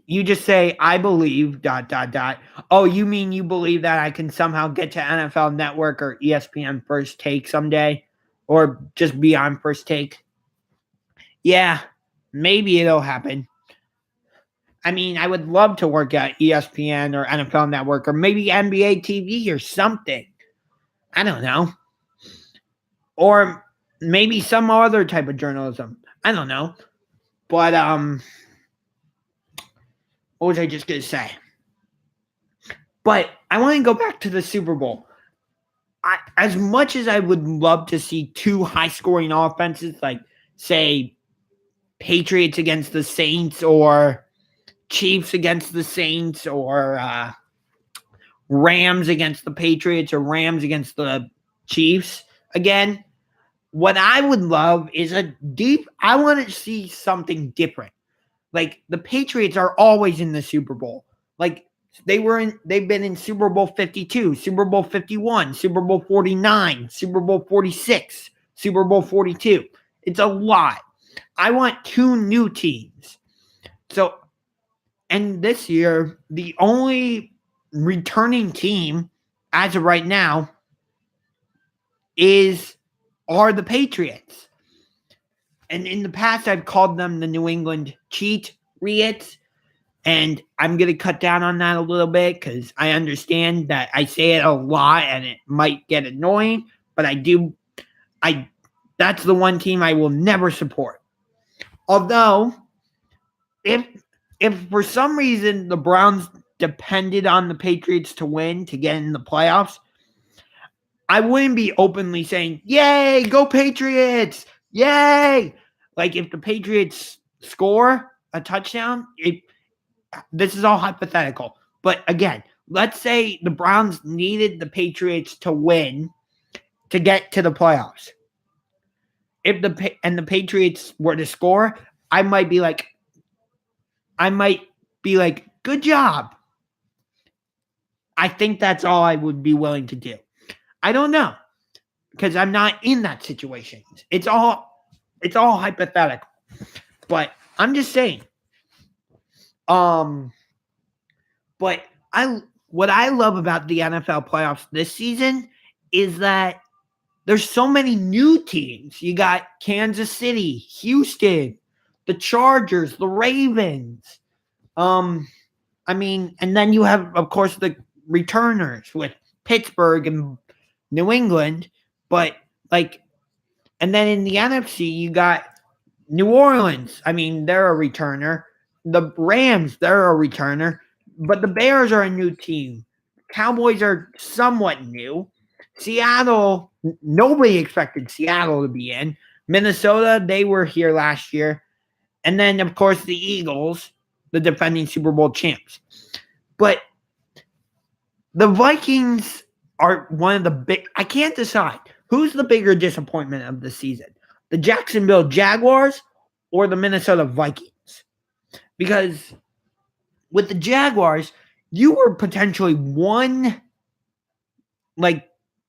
You just say, I believe, ... Oh, you mean you believe that I can somehow get to NFL Network or ESPN First Take someday? Or just be on First Take? Yeah, maybe it'll happen. I mean, I would love to work at ESPN or NFL Network or maybe NBA TV or something. I don't know. Or maybe some other type of journalism. I don't know. But, what was I just going to say? But I want to go back to the Super Bowl. As much as I would love to see 2 high-scoring offenses, like, say, Patriots against the Saints or Chiefs against the Saints or Rams against the Patriots or Rams against the Chiefs again, what I would love is I want to see something different. Like, the Patriots are always in the Super Bowl. Like, they've been in Super Bowl 52, Super Bowl 51, Super Bowl 49, Super Bowl 46, Super Bowl 42. It's a lot. I want 2 new teams. And this year, the only returning team as of right now are the Patriots. And in the past, I've called them the New England Cheat-Riots. And I'm going to cut down on that a little bit because I understand that I say it a lot and it might get annoying. But that's the one team I will never support. Although, if for some reason the Browns depended on the Patriots to win to get in the playoffs, I wouldn't be openly saying, "Yay, go Patriots! Yay!" Like if the Patriots score a touchdown, this is all hypothetical. But again, let's say the Browns needed the Patriots to win to get to the playoffs. If the Patriots were to score, I might be like, good job. I think that's all I would be willing to do. I don't know because I'm not in that situation. It's all hypothetical. But I'm just saying. But what I love about the NFL playoffs this season is that there's so many new teams. You got Kansas City, Houston, the Chargers, the Ravens. And then you have, of course, the returners with Pittsburgh and New England. But and then in the NFC, you got New Orleans. They're a returner. The Rams, they're a returner. But the Bears are a new team. Cowboys are somewhat new. Seattle, nobody expected Seattle to be in. Minnesota, they were here last year. And then, of course, the Eagles, the defending Super Bowl champs. But the Vikings are one of the big... I can't decide. Who's the bigger disappointment of the season? The Jacksonville Jaguars or the Minnesota Vikings? Because with the Jaguars, you were potentially one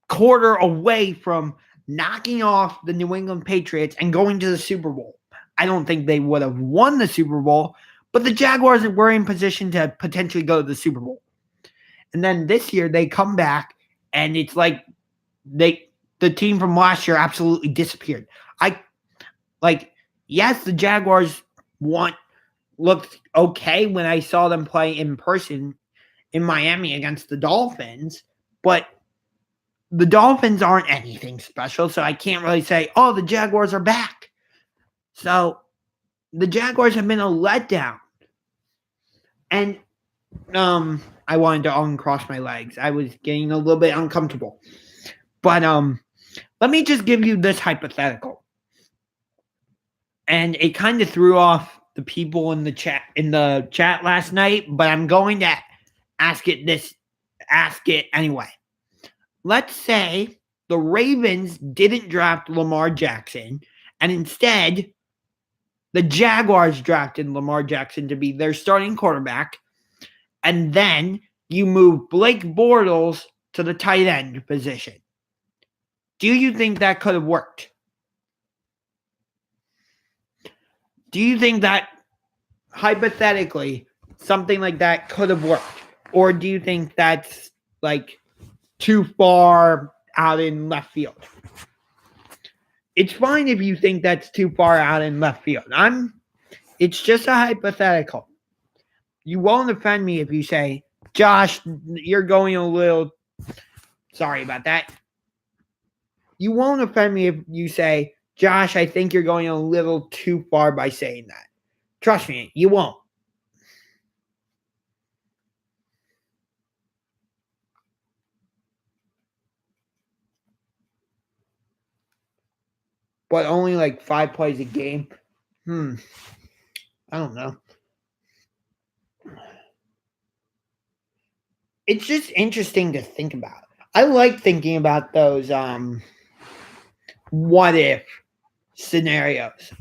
quarter away from knocking off the New England Patriots and going to the Super Bowl. I don't think they would have won the Super Bowl, but the Jaguars were in position to potentially go to the Super Bowl. And then this year they come back and it's like the team from last year absolutely disappeared. Yes, the Jaguars looked okay when I saw them play in person in Miami against the Dolphins, but the Dolphins aren't anything special, so I can't really say, oh, the Jaguars are back. So the Jaguars have been a letdown. And I wanted to uncross my legs. I was getting a little bit uncomfortable. But let me just give you this hypothetical. And it kind of threw off the people in the chat last night, but I'm going to ask it anyway. Let's say the Ravens didn't draft Lamar Jackson, and instead the Jaguars drafted Lamar Jackson to be their starting quarterback, and then you move Blake Bortles to the tight end position. Do you think that could have worked? Do you think that hypothetically something like that could have worked? Or do you think that's too far out in left field? It's fine if you think that's too far out in left field. It's just a hypothetical. You won't offend me if you say, Josh, you're going a little... Sorry about that. You won't offend me if you say, Josh, I think you're going a little too far by saying that. Trust me, you won't. But only 5 plays a game? I don't know. It's just interesting to think about. I like thinking about those what if scenarios.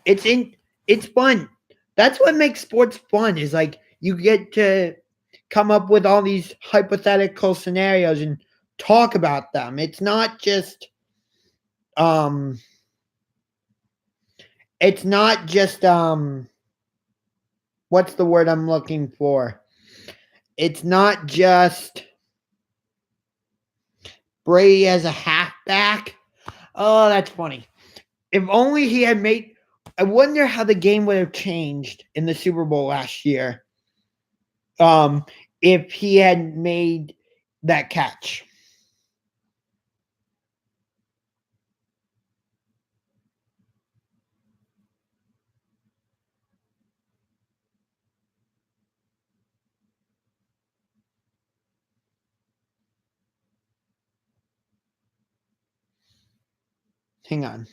It's fun. That's what makes sports fun, is you get to come up with all these hypothetical scenarios and talk about them. It's not just what's the word I'm looking for? It's not just Brady as a halfback. Oh, that's funny. If only he had made. I wonder how the game would have changed in the Super Bowl last year. If he had made that catch. Hang on.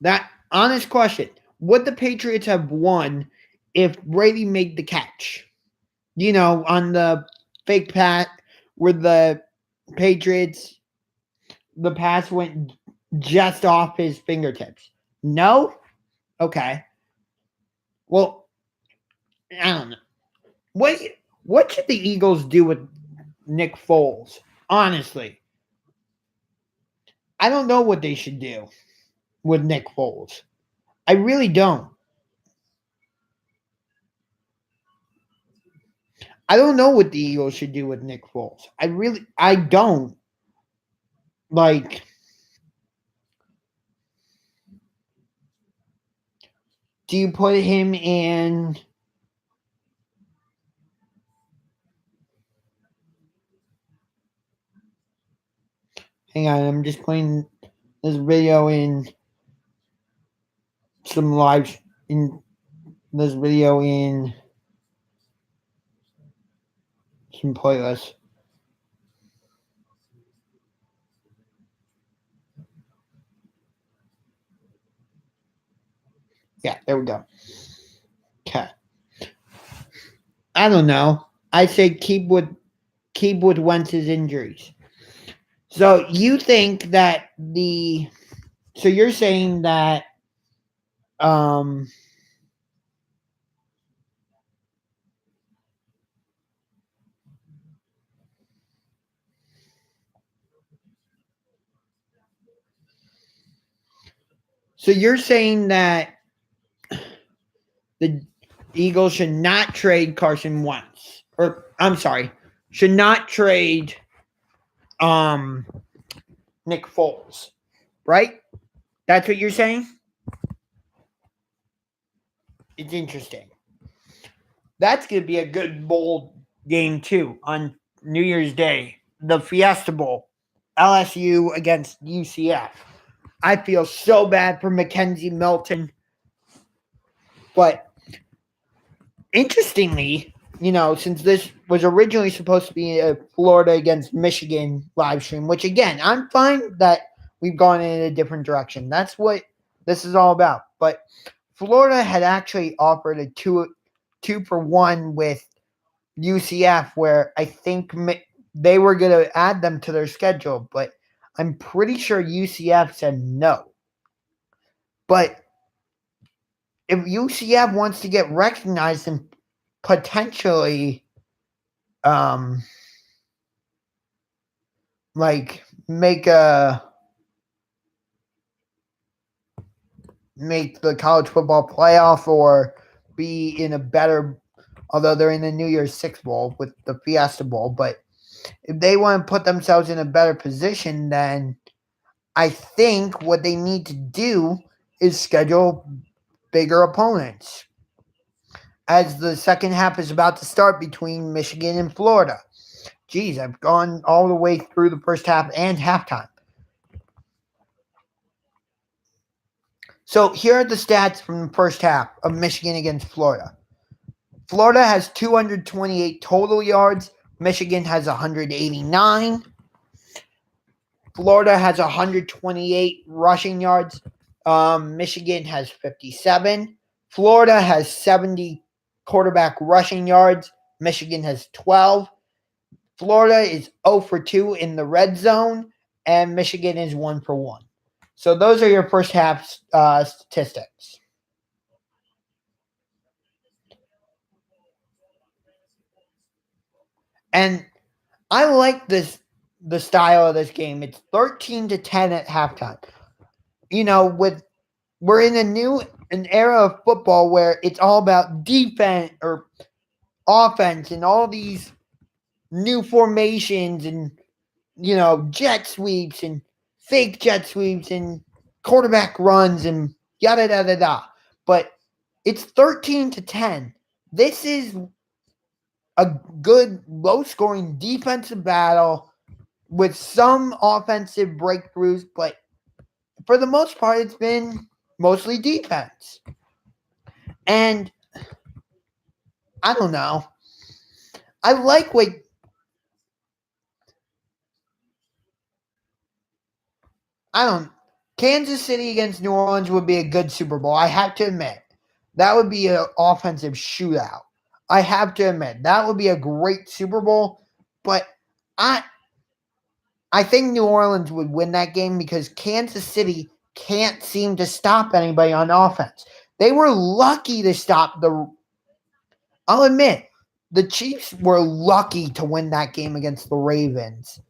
That honest question. Would the Patriots have won if Brady made the catch? On the fake pass where the Patriots, the pass went just off his fingertips. No? Okay. Well, I don't know. What should the Eagles do with Nick Foles? Honestly, I don't know what they should do with Nick Foles. I really don't. I don't know what the Eagles should do with Nick Foles. I don't. Like, do you put him in? Hang on, I'm just playing this video in some live in this video in some playlists. Yeah, there we go. Okay. I don't know. I say keep with Wentz's injuries. So you think that so you're saying that um so you're saying that the Eagles should not trade Carson Wentz, or I'm sorry, should not trade Nick Foles, right? That's what you're saying? It's interesting. That's going to be a good bowl game too on New Year's Day, the Fiesta Bowl, LSU against UCF. I feel so bad for Mackenzie Milton, but interestingly, since this was originally supposed to be a Florida against Michigan live stream, which again, I'm fine that we've gone in a different direction. That's what this is all about. But Florida had actually offered a two for one with UCF, where I think they were going to add them to their schedule, but I'm pretty sure UCF said no. But if UCF wants to get recognized and potentially like make the college football playoff or be in a better, although they're in the New Year's Six Bowl with the Fiesta Bowl, but if they want to put themselves in a better position, then I think what they need to do is schedule bigger opponents as the second half is about to start between Michigan and Florida. Geez, I've gone all the way through the first half and halftime. So here are the stats from the first half of Michigan against Florida. Florida has 228 total yards. Michigan has 189. Florida has 128 rushing yards. Michigan has 57. Florida has 70 quarterback rushing yards. Michigan has 12. Florida is 0 for 2 in the red zone, and Michigan is 1 for 1. So those are your first half statistics. And I like the style of this game. It's 13-10 at halftime. With we're in an era of football where it's all about defense or offense and all these new formations and jet sweeps and fake jet sweeps and quarterback runs and yada yada yada. But it's 13-10. This is a good low scoring defensive battle with some offensive breakthroughs, but for the most part it's been mostly defense. And I don't know. I like what Kansas City against New Orleans would be a good Super Bowl. I have to admit. That would be an offensive shootout. I have to admit. That would be a great Super Bowl, but I think New Orleans would win that game because Kansas City can't seem to stop anybody on offense. They were lucky to stop I'll admit, the Chiefs were lucky to win that game against the Ravens.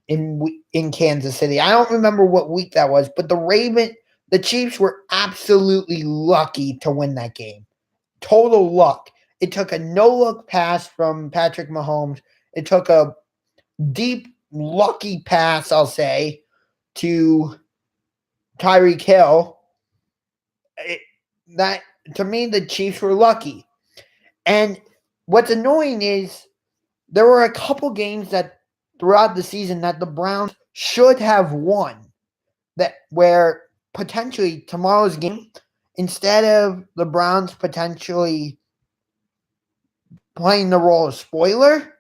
In Kansas City. I don't remember what week that was, but the Chiefs were absolutely lucky to win that game. Total luck. It took a no-look pass from Patrick Mahomes. It took a deep, lucky pass, I'll say, to Tyreek Hill. To me, the Chiefs were lucky. And what's annoying is there were a couple games that throughout the season that the Browns should have won, that where potentially tomorrow's game, instead of the Browns potentially playing the role of spoiler,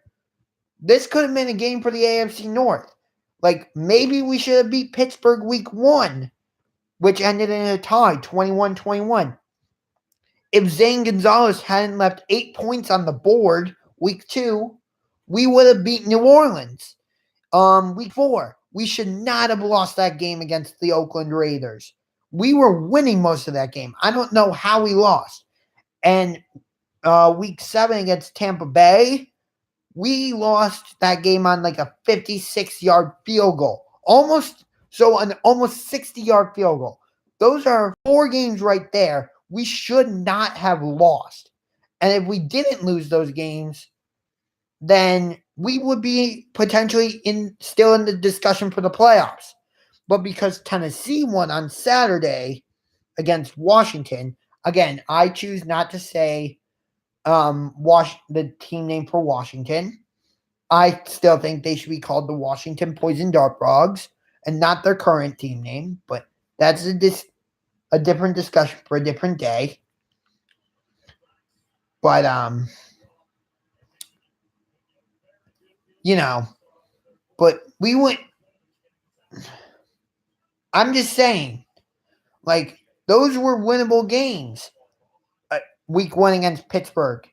this could have been a game for the AFC North. Like maybe we should have beat Pittsburgh week 1, which ended in a tie, 21-21. If Zane Gonzalez hadn't left 8 points on the board week 2, we would have beat New Orleans. Week 4, we should not have lost that game against the Oakland Raiders. We were winning most of that game. I don't know how we lost. And week 7 against Tampa Bay, we lost that game on like a 56-yard field goal. Almost 60-yard field goal. Those are 4 games right there we should not have lost. And if we didn't lose those games, then we would be potentially still in the discussion for the playoffs. But because Tennessee won on Saturday against Washington, again, I choose not to say the team name for Washington. I still think they should be called the Washington Poison Dart Frogs and not their current team name. But that's a different discussion for a different day. But but we went. I'm just saying, like, those were winnable games. Week 1 against Pittsburgh,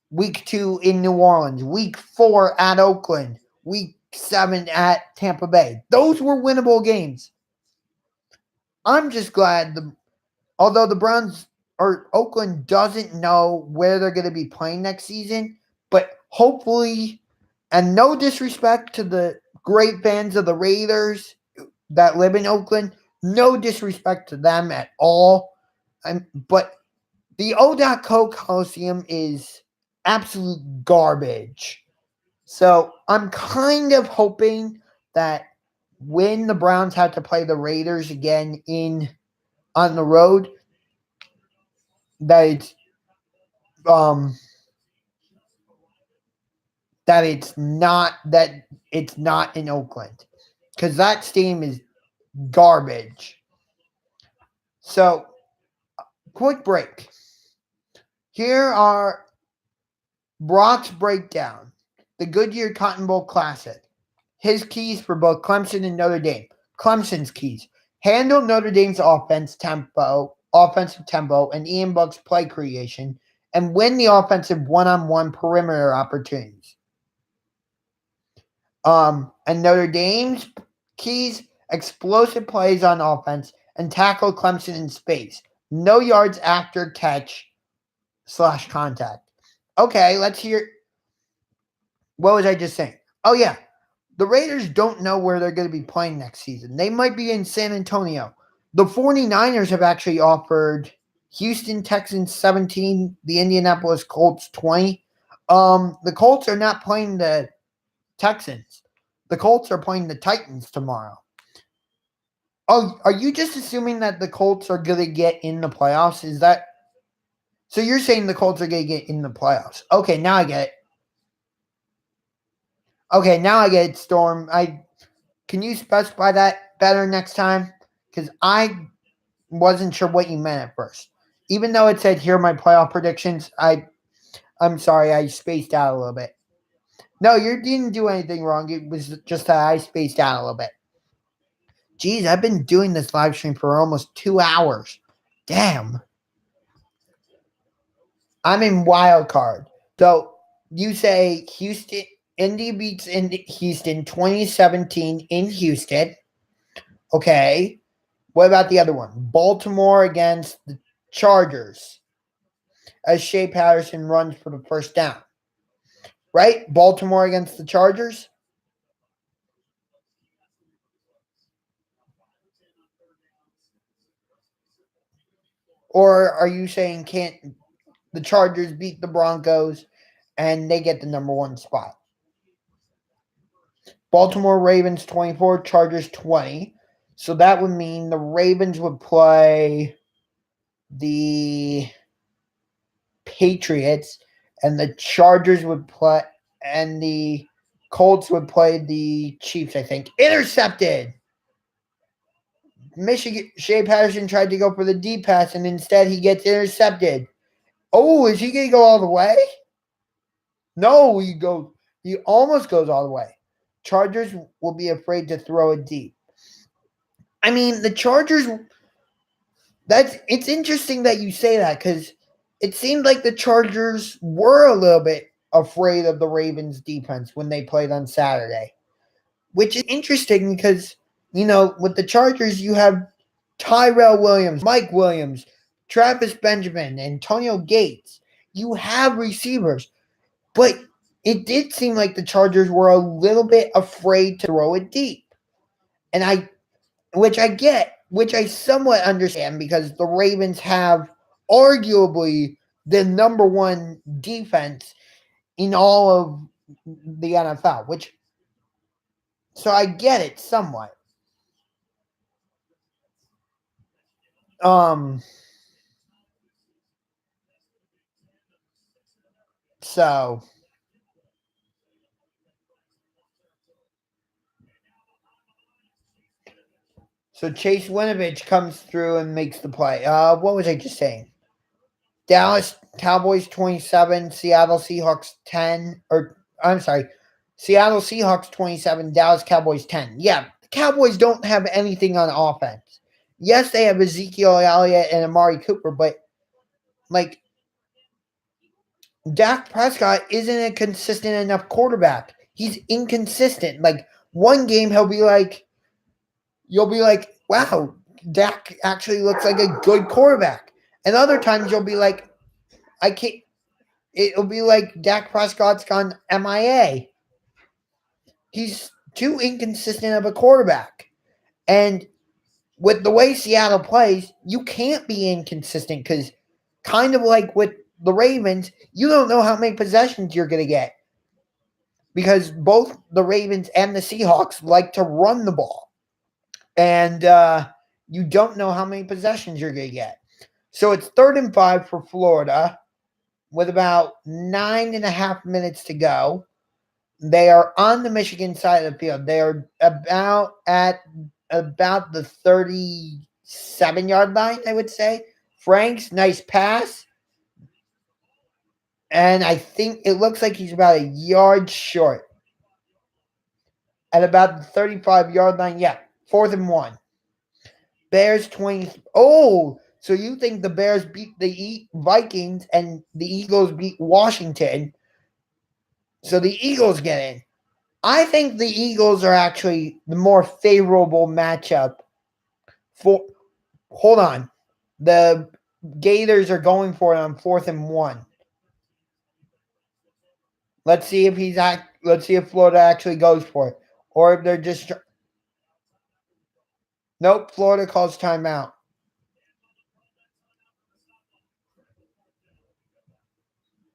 week 2 in New Orleans, week 4 at Oakland, week 7 at Tampa Bay. Those were winnable games. I'm just glad although the Browns or Oakland doesn't know where they're going to be playing next season, but hopefully, and no disrespect to the great fans of the Raiders that live in Oakland, no disrespect to them at all. But the O.Co Coliseum is absolute garbage. So I'm kind of hoping that when the Browns have to play the Raiders again on the road, that it's not in Oakland, because that stadium is garbage. So, quick break. Here are Brock's breakdown. The Goodyear Cotton Bowl Classic. His keys for both Clemson and Notre Dame. Clemson's keys: handle Notre Dame's offensive tempo, and Ian Book's play creation, and win the offensive one-on-one perimeter opportunities. And Notre Dame's keys: explosive plays on offense and tackle Clemson in space. No yards after catch / contact. Okay, let's hear. What was I just saying? Oh, yeah. The Raiders don't know where they're going to be playing next season. They might be in San Antonio. The 49ers have actually offered Houston Texans 17, the Indianapolis Colts 20. The Colts are not playing the Texans. The Colts are playing the Titans tomorrow. Oh, are you just assuming that the Colts are going to get in the playoffs? Is that so? You're saying the Colts are going to get in the playoffs? Okay, now I get it. Okay, now I get it, Storm. Can you specify that better next time? Because I wasn't sure what you meant at first. Even though it said here are my playoff predictions, I'm sorry, I spaced out a little bit. No, you didn't do anything wrong. It was just that I spaced out a little bit. Geez, I've been doing this live stream for almost 2 hours. Damn. I'm in wild card. So you say Houston, Indy beats Houston 2017 in Houston. Okay. What about the other one? Baltimore against the Chargers as Shea Patterson runs for the first down. Right? Baltimore against the Chargers? Or are you saying can't the Chargers beat the Broncos and they get the number 1 spot? Baltimore Ravens 24, Chargers 20. So that would mean the Ravens would play the Patriots and the Chargers would play and the Colts would play the Chiefs, I think. Intercepted. Michigan Shea Patterson tried to go for the deep pass and instead he gets intercepted. Oh, is he gonna go all the way? No, he almost goes all the way. Chargers will be afraid to throw it deep. I mean, the Chargers it's interesting that you say that because it seemed like the Chargers were a little bit afraid of the Ravens defense when they played on Saturday, which is interesting because, with the Chargers, you have Tyrell Williams, Mike Williams, Travis Benjamin, Antonio Gates. You have receivers, but it did seem like the Chargers were a little bit afraid to throw it deep. And which I get, which I somewhat understand because the Ravens have arguably the number 1 defense in all of the NFL, so I get it somewhat. So Chase Winovich comes through and makes the play. What was I just saying? Dallas Cowboys 27, Seattle Seahawks 10, or I'm sorry, Seattle Seahawks 27, Dallas Cowboys 10. Yeah, the Cowboys don't have anything on offense. Yes, they have Ezekiel Elliott and Amari Cooper, but Dak Prescott isn't a consistent enough quarterback. He's inconsistent. One game you'll be like, wow, Dak actually looks like a good quarterback. And other times you'll be like, I can't. It'll be like Dak Prescott's gone MIA. He's too inconsistent of a quarterback. And with the way Seattle plays, you can't be inconsistent because kind of like with the Ravens, you don't know how many possessions you're going to get because both the Ravens and the Seahawks like to run the ball. And you don't know how many possessions you're going to get. So it's 3rd and 5 for Florida with about 9.5 minutes to go. They are on the Michigan side of the field. They are about the 37-yard line, I would say. Franks, nice pass. And I think it looks like he's about a yard short. At about the 35-yard line, yeah, 4th and 1. Bears 20. Oh, so you think the Bears beat the Vikings and the Eagles beat Washington? So the Eagles get in. I think the Eagles are actually the more favorable matchup for. Hold on. The Gators are going for it on 4th and 1. Let's see if Florida actually goes for it. Or if they're just. Nope, Florida calls timeout.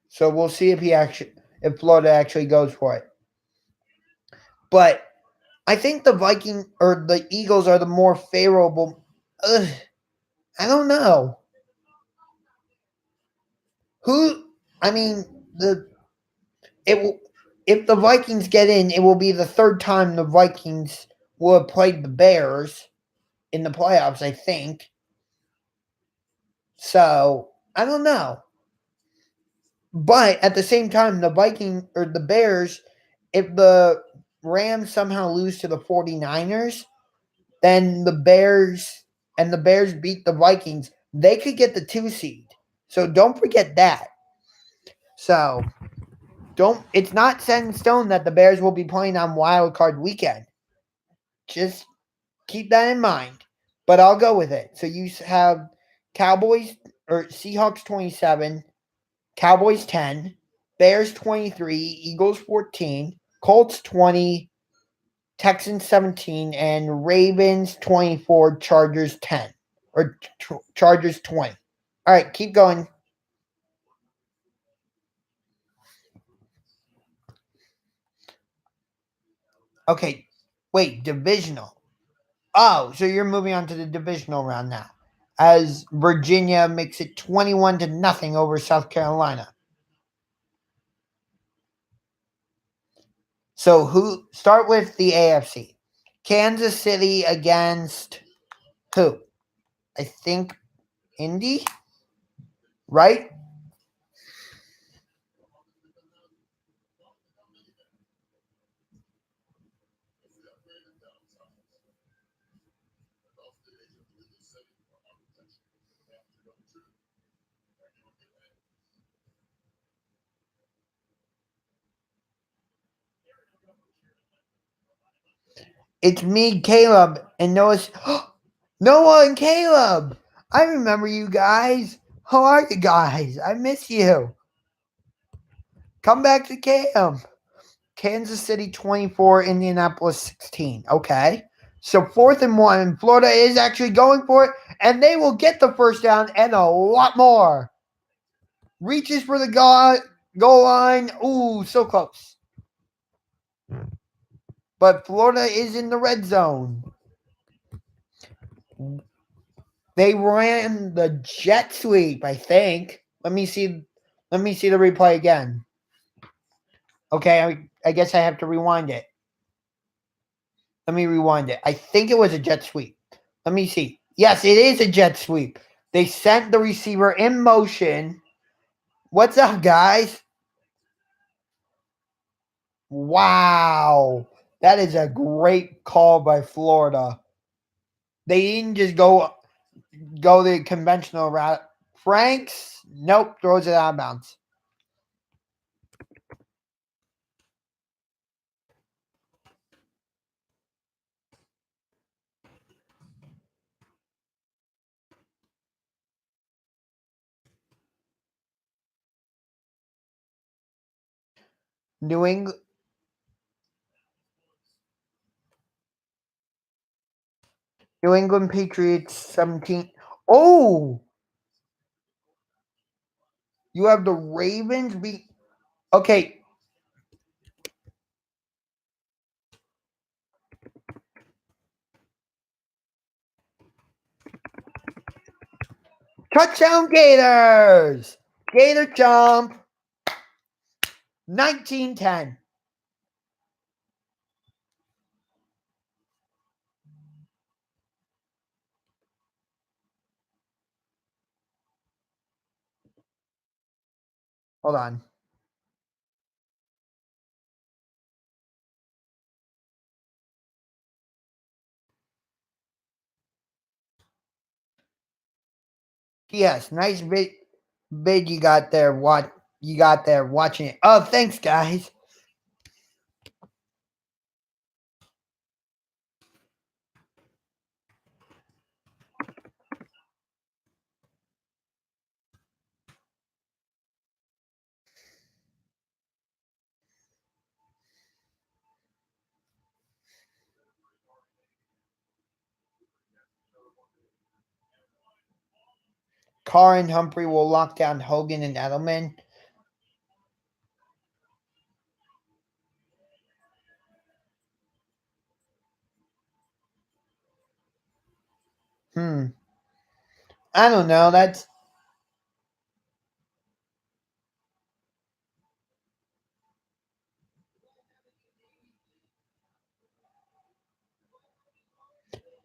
So we'll see if Florida actually goes for it. But I think the the Eagles are the more favorable. I don't know who. I mean, it will if the Vikings get in, it will be the third time the Vikings will have played the Bears in the playoffs. I think so. I don't know, but at the same time, the Bears, if the Rams somehow lose to the 49ers, then the Bears beat the Vikings, they could get the 2 seed. So don't forget that. So don't it's not set in stone that the Bears will be playing on wild card weekend. Just keep that in mind. But I'll go with it. So you have Cowboys or Seahawks 27, Cowboys 10, Bears 23, Eagles 14, Colts 20, Texans 17, and Ravens 24, Chargers 10. Or Chargers 20. All right, keep going. Okay, wait, divisional. Oh, so you're moving on to the divisional round now. As Virginia makes it 21-0 over South Carolina. So who start with the AFC? Kansas City against who? I think Indy, right? It's me, Caleb, and Noah's Noah and Caleb. I remember you guys. How are you guys? I miss you. Come back to camp. Kansas City 24, Indianapolis 16. Okay. So 4th and 1. Florida is actually going for it, and they will get the first down and a lot more. Reaches for the goal line. Ooh, so close. But Florida is in the red zone. They ran the jet sweep, I think. Let me see the replay again. Okay, I guess I have to rewind it. Let me rewind it. I think it was a jet sweep. Let me see. Yes, it is a jet sweep. They sent the receiver in motion. What's up, guys? Wow. That is a great call by Florida. They didn't just go the conventional route. Franks, nope, throws it out of bounds. New England Patriots 17. Oh, you have the Ravens beat. Okay. Touchdown Gators. Gator jump. 19-10. Hold on. Yes, nice vid you got there. Watching it. Oh, thanks, guys. Carr and Humphrey will lock down Hogan and Edelman. I don't know. That's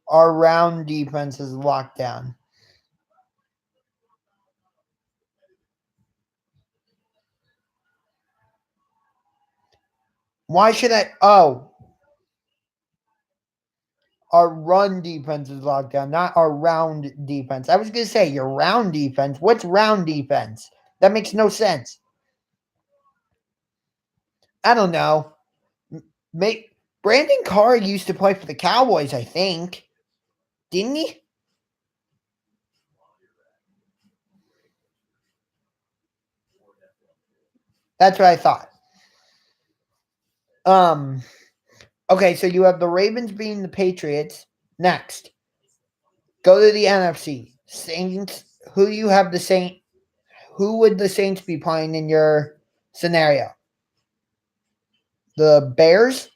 our round defense is locked down. Why should I? Oh, our run defense is locked down, not our round defense. I was going to say your round defense. What's round defense? That makes no sense. I don't know. Brandon Carr used to play for the Cowboys, I think. Didn't he? That's what I thought. Okay, so you have the Ravens beating the Patriots. Next. Go to the NFC. Saints. Who do you have the Saints? Who would the Saints be playing in your scenario? The Bears?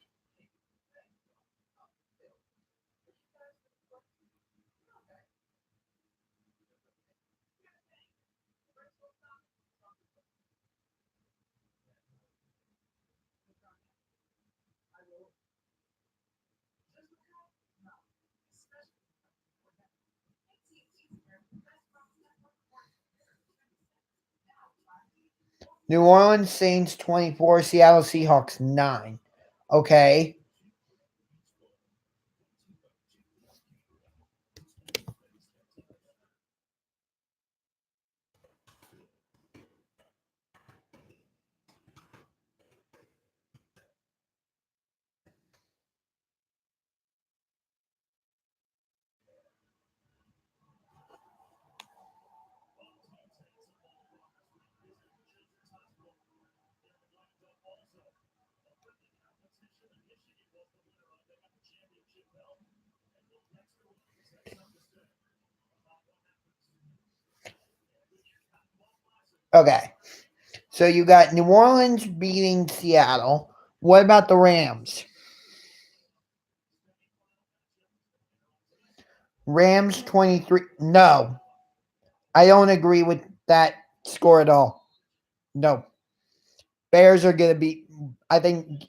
New Orleans Saints 24, Seattle Seahawks 9. Okay. Okay. So you got New Orleans beating Seattle. What about the Rams? Rams 23. No. I don't agree with that score at all. No. Bears are going to be, I think.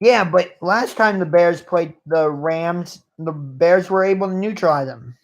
Yeah, but last time the Bears played the Rams, the Bears were able to neutralize them.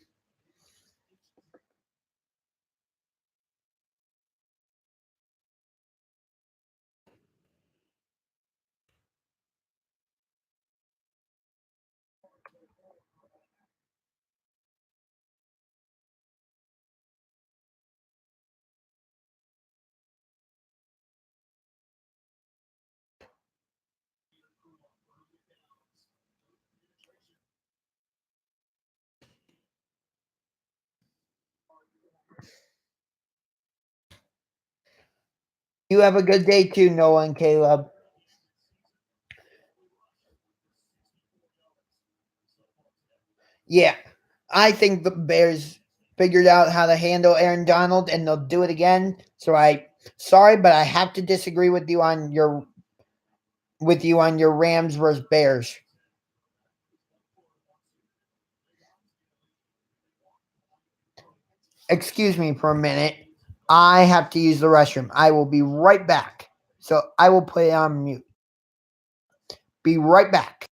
You have a good day too, Noah and Caleb. Yeah, I think the Bears figured out how to handle Aaron Donald, and they'll do it again. So sorry, but I have to disagree with you on your Rams versus Bears. Excuse me for a minute. I have to use the restroom. I will be right back. So I will put it on mute. Be right back.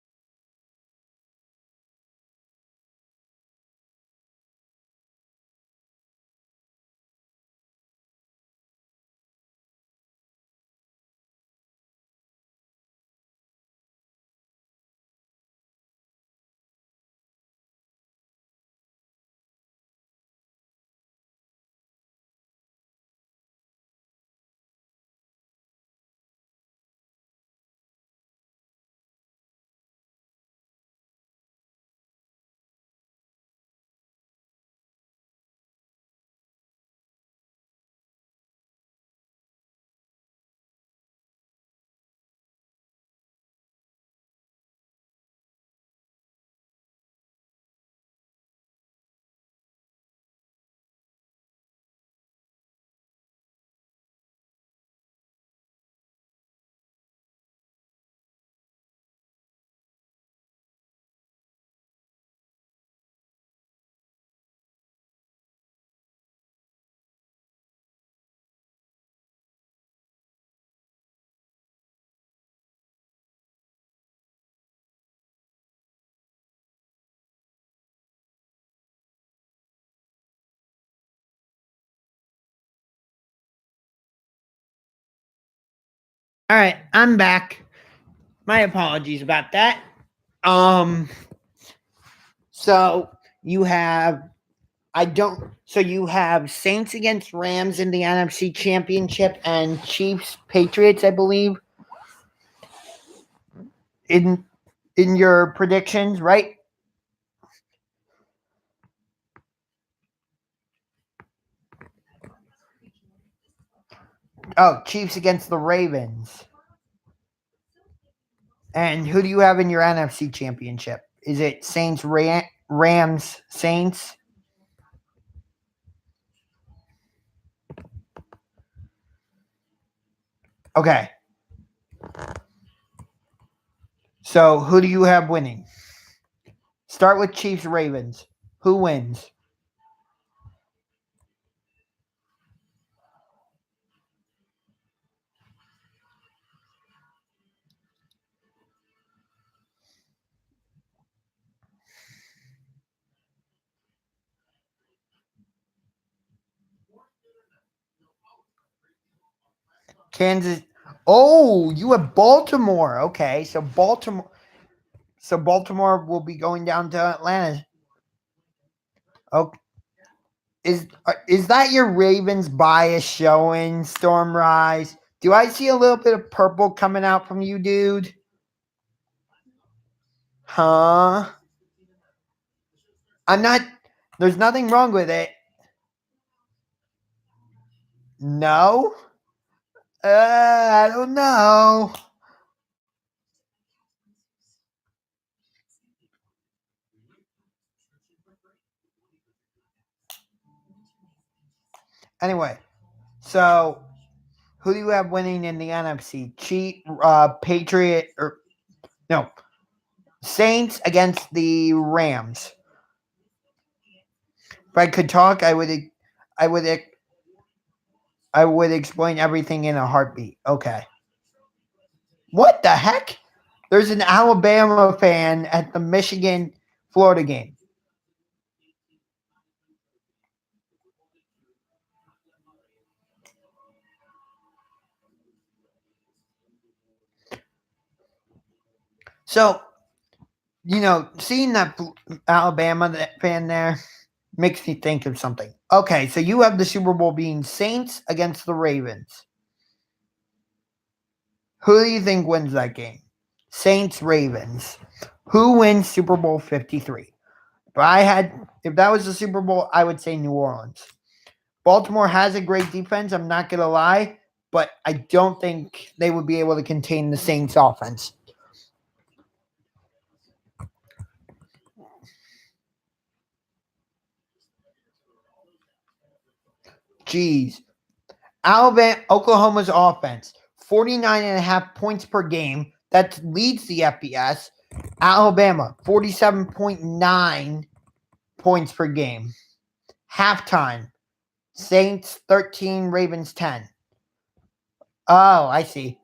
All right, I'm back. My apologies about that. So you have you have Saints against Rams in the NFC Championship and Chiefs Patriots, I believe. In your predictions, right? Oh, Chiefs against the Ravens. And who do you have in your NFC Championship? Is it Saints, Rams, Saints? Okay. So who do you have winning? Start with Chiefs, Ravens. Who wins? Kansas. Oh, you have Baltimore. Okay, so Baltimore. So Baltimore will be going down to Atlanta. Okay. Is that your Ravens bias showing, Stormrise? Do I see a little bit of purple coming out from you, dude? Huh? I'm not. There's nothing wrong with it. No? I don't know. Anyway, so who do you have winning in the NFC? Patriot, or no, Saints against the Rams. If I could talk, I would, I would explain everything in a heartbeat. Okay. What the heck? There's an Alabama fan at the Michigan Florida game. So, seeing that Alabama fan there makes me think of something. Okay, so you have the Super Bowl being Saints against the Ravens. Who do you think wins that game? Saints, Ravens. Who wins Super Bowl 53? If that was the Super Bowl, I would say New Orleans. Baltimore has a great defense, I'm not going to lie, but I don't think they would be able to contain the Saints offense. Jeez. Oklahoma's offense, 49.5 points per game. That leads the FBS. Alabama, 47.9 points per game. Halftime, Saints 13, Ravens 10. Oh, I see.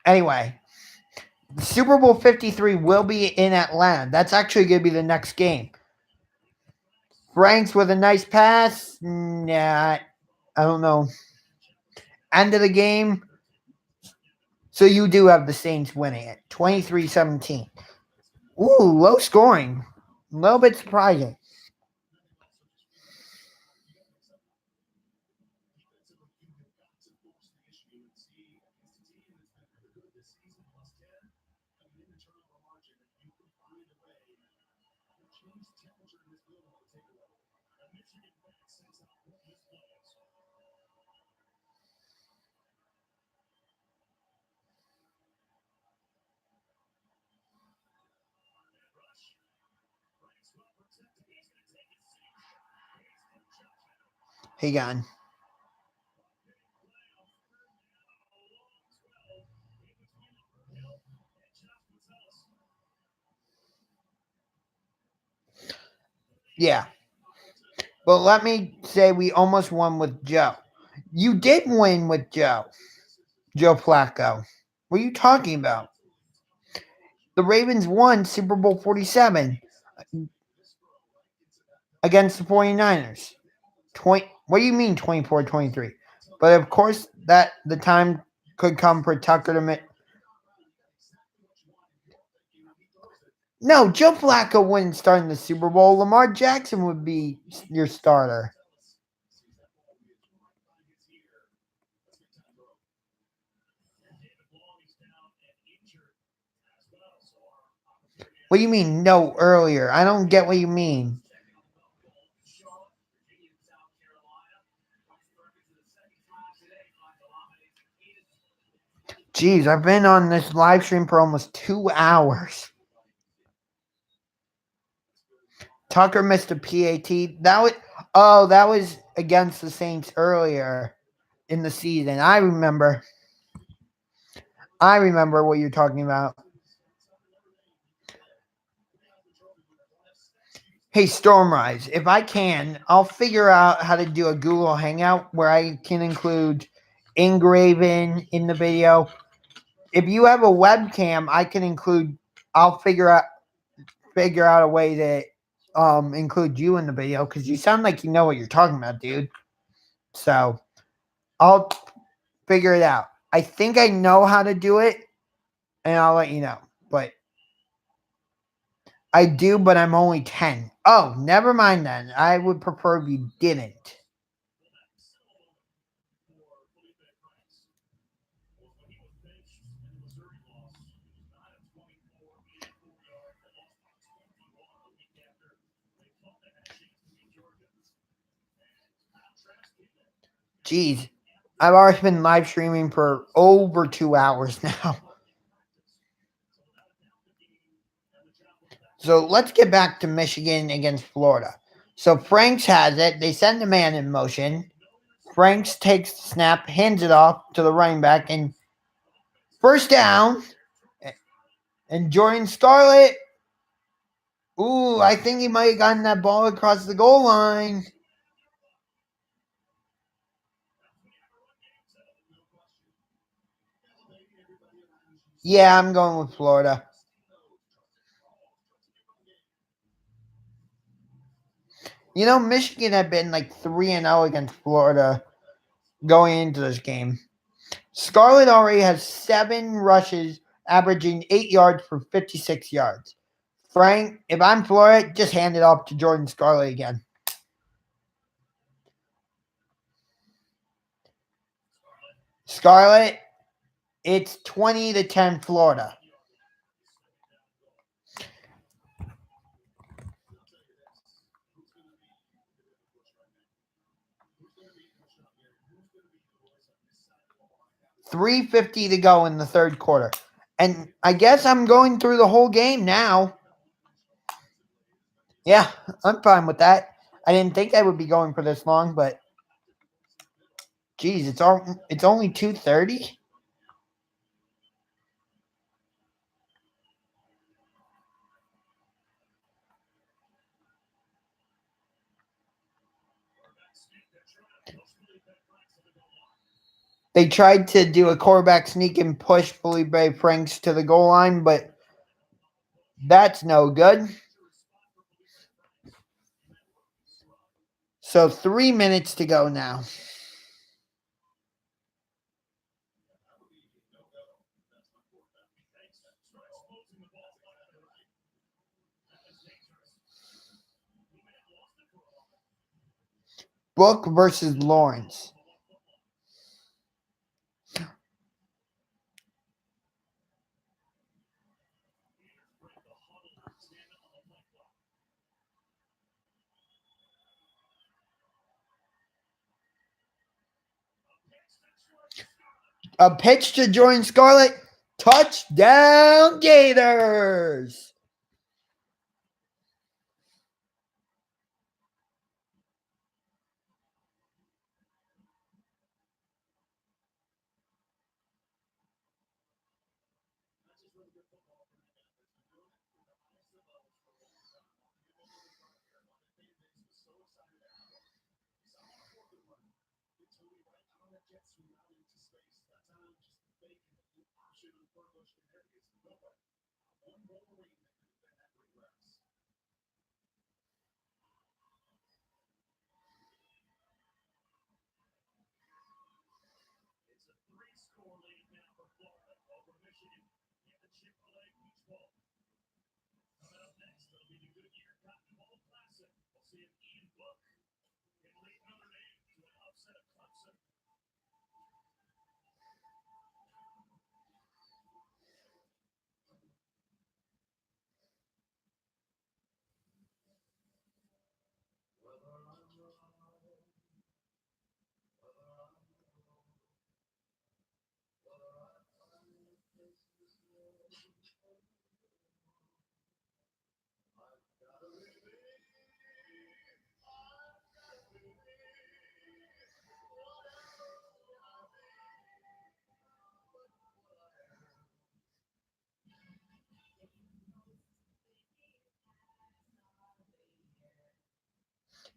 Anyway, Super Bowl 53 will be in Atlanta. That's actually going to be the next game. Franks with a nice pass. Nah, I don't know. End of the game. So you do have the Saints winning it. 23-17. Ooh, low scoring. A little bit surprising. Hey, gone. Yeah. But let me say we almost won with Joe. You did win with Joe Flacco. What are you talking about? The Ravens won Super Bowl 47 against the 49ers. What do you mean 24-23? But of course, that the time could come for Tucker to make. No, Joe Flacco wouldn't start in the Super Bowl. Lamar Jackson would be your starter. What do you mean, no, earlier? I don't get what you mean. Jeez, I've been on this live stream for almost 2 hours. Tucker missed a PAT. That was against the Saints earlier in the season. I remember what you're talking about. Hey, Stormrise, if I can, I'll figure out how to do a Google Hangout where I can include Ingraven in the video. If you have a webcam, I'll figure out a way to include you in the video because you sound like you know what you're talking about, dude. So I'll figure it out. I think I know how to do it, and I'll let you know. But I do, but I'm only 10. Oh, never mind then. I would prefer if you didn't. Jeez, I've already been live streaming for over 2 hours now. So let's get back to Michigan against Florida. So Franks has it. They send the man in motion. Franks takes the snap, hands it off to the running back, and first down. And Jordan Scarlett. Ooh, I think he might have gotten that ball across the goal line. Yeah, I'm going with Florida. You know, Michigan had been like 3-0 against Florida going into this game. Scarlett already has 7 rushes, averaging 8 yards for 56 yards. Frank, if I'm Florida, just hand it off to Jordan Scarlett again. Scarlett, it's 20-10 Florida. $3:50 to go in the third quarter. And I guess I'm going through the whole game now. Yeah, I'm fine with that. I didn't think I would be going for this long, but geez, it's only 2:30. They tried to do a quarterback sneak and push Felipe Franks to the goal line, but that's no good. So 3 minutes to go now. Book versus Lawrence. A pitch to Jordan Scarlett. Touchdown Gators.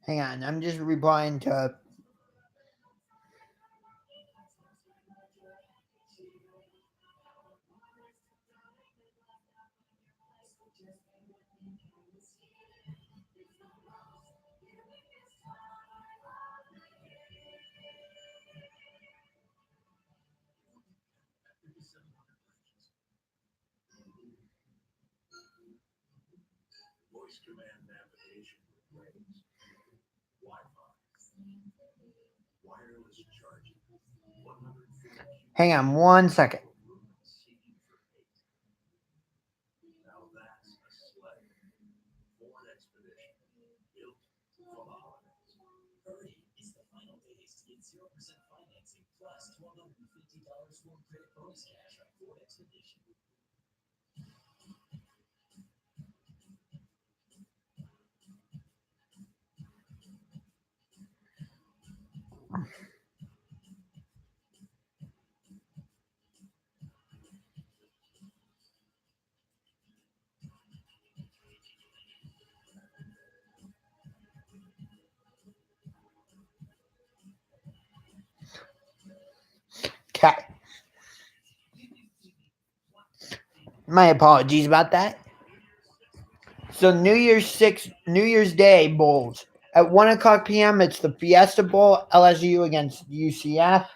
Hang on, I'm just replying to. Voice command navigation raised. Wi-Fi. Wireless charging. 150. Hang on 1 second. Now that's a sleigh. Ford Expedition. Built for the holidays. Hurry, it's the final days to get 0% financing plus $1,250 for credit bonus cash on Ford Expedition. Okay. My apologies about that. So New Year's Day bowls at 1:00 p.m. It's the Fiesta Bowl, LSU against UCF.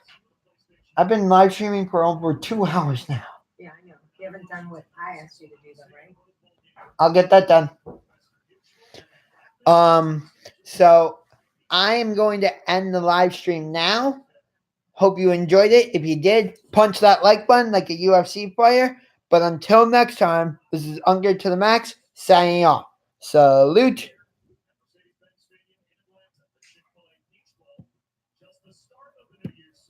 I've been live streaming for over 2 hours now. Yeah, I know. You haven't done what I asked you to do, though, right? I'll get that done. So I am going to end the live stream now. Hope you enjoyed it. If you did, punch that like button like a UFC player. But until next time, this is UngarToTheMax signing off. Salute.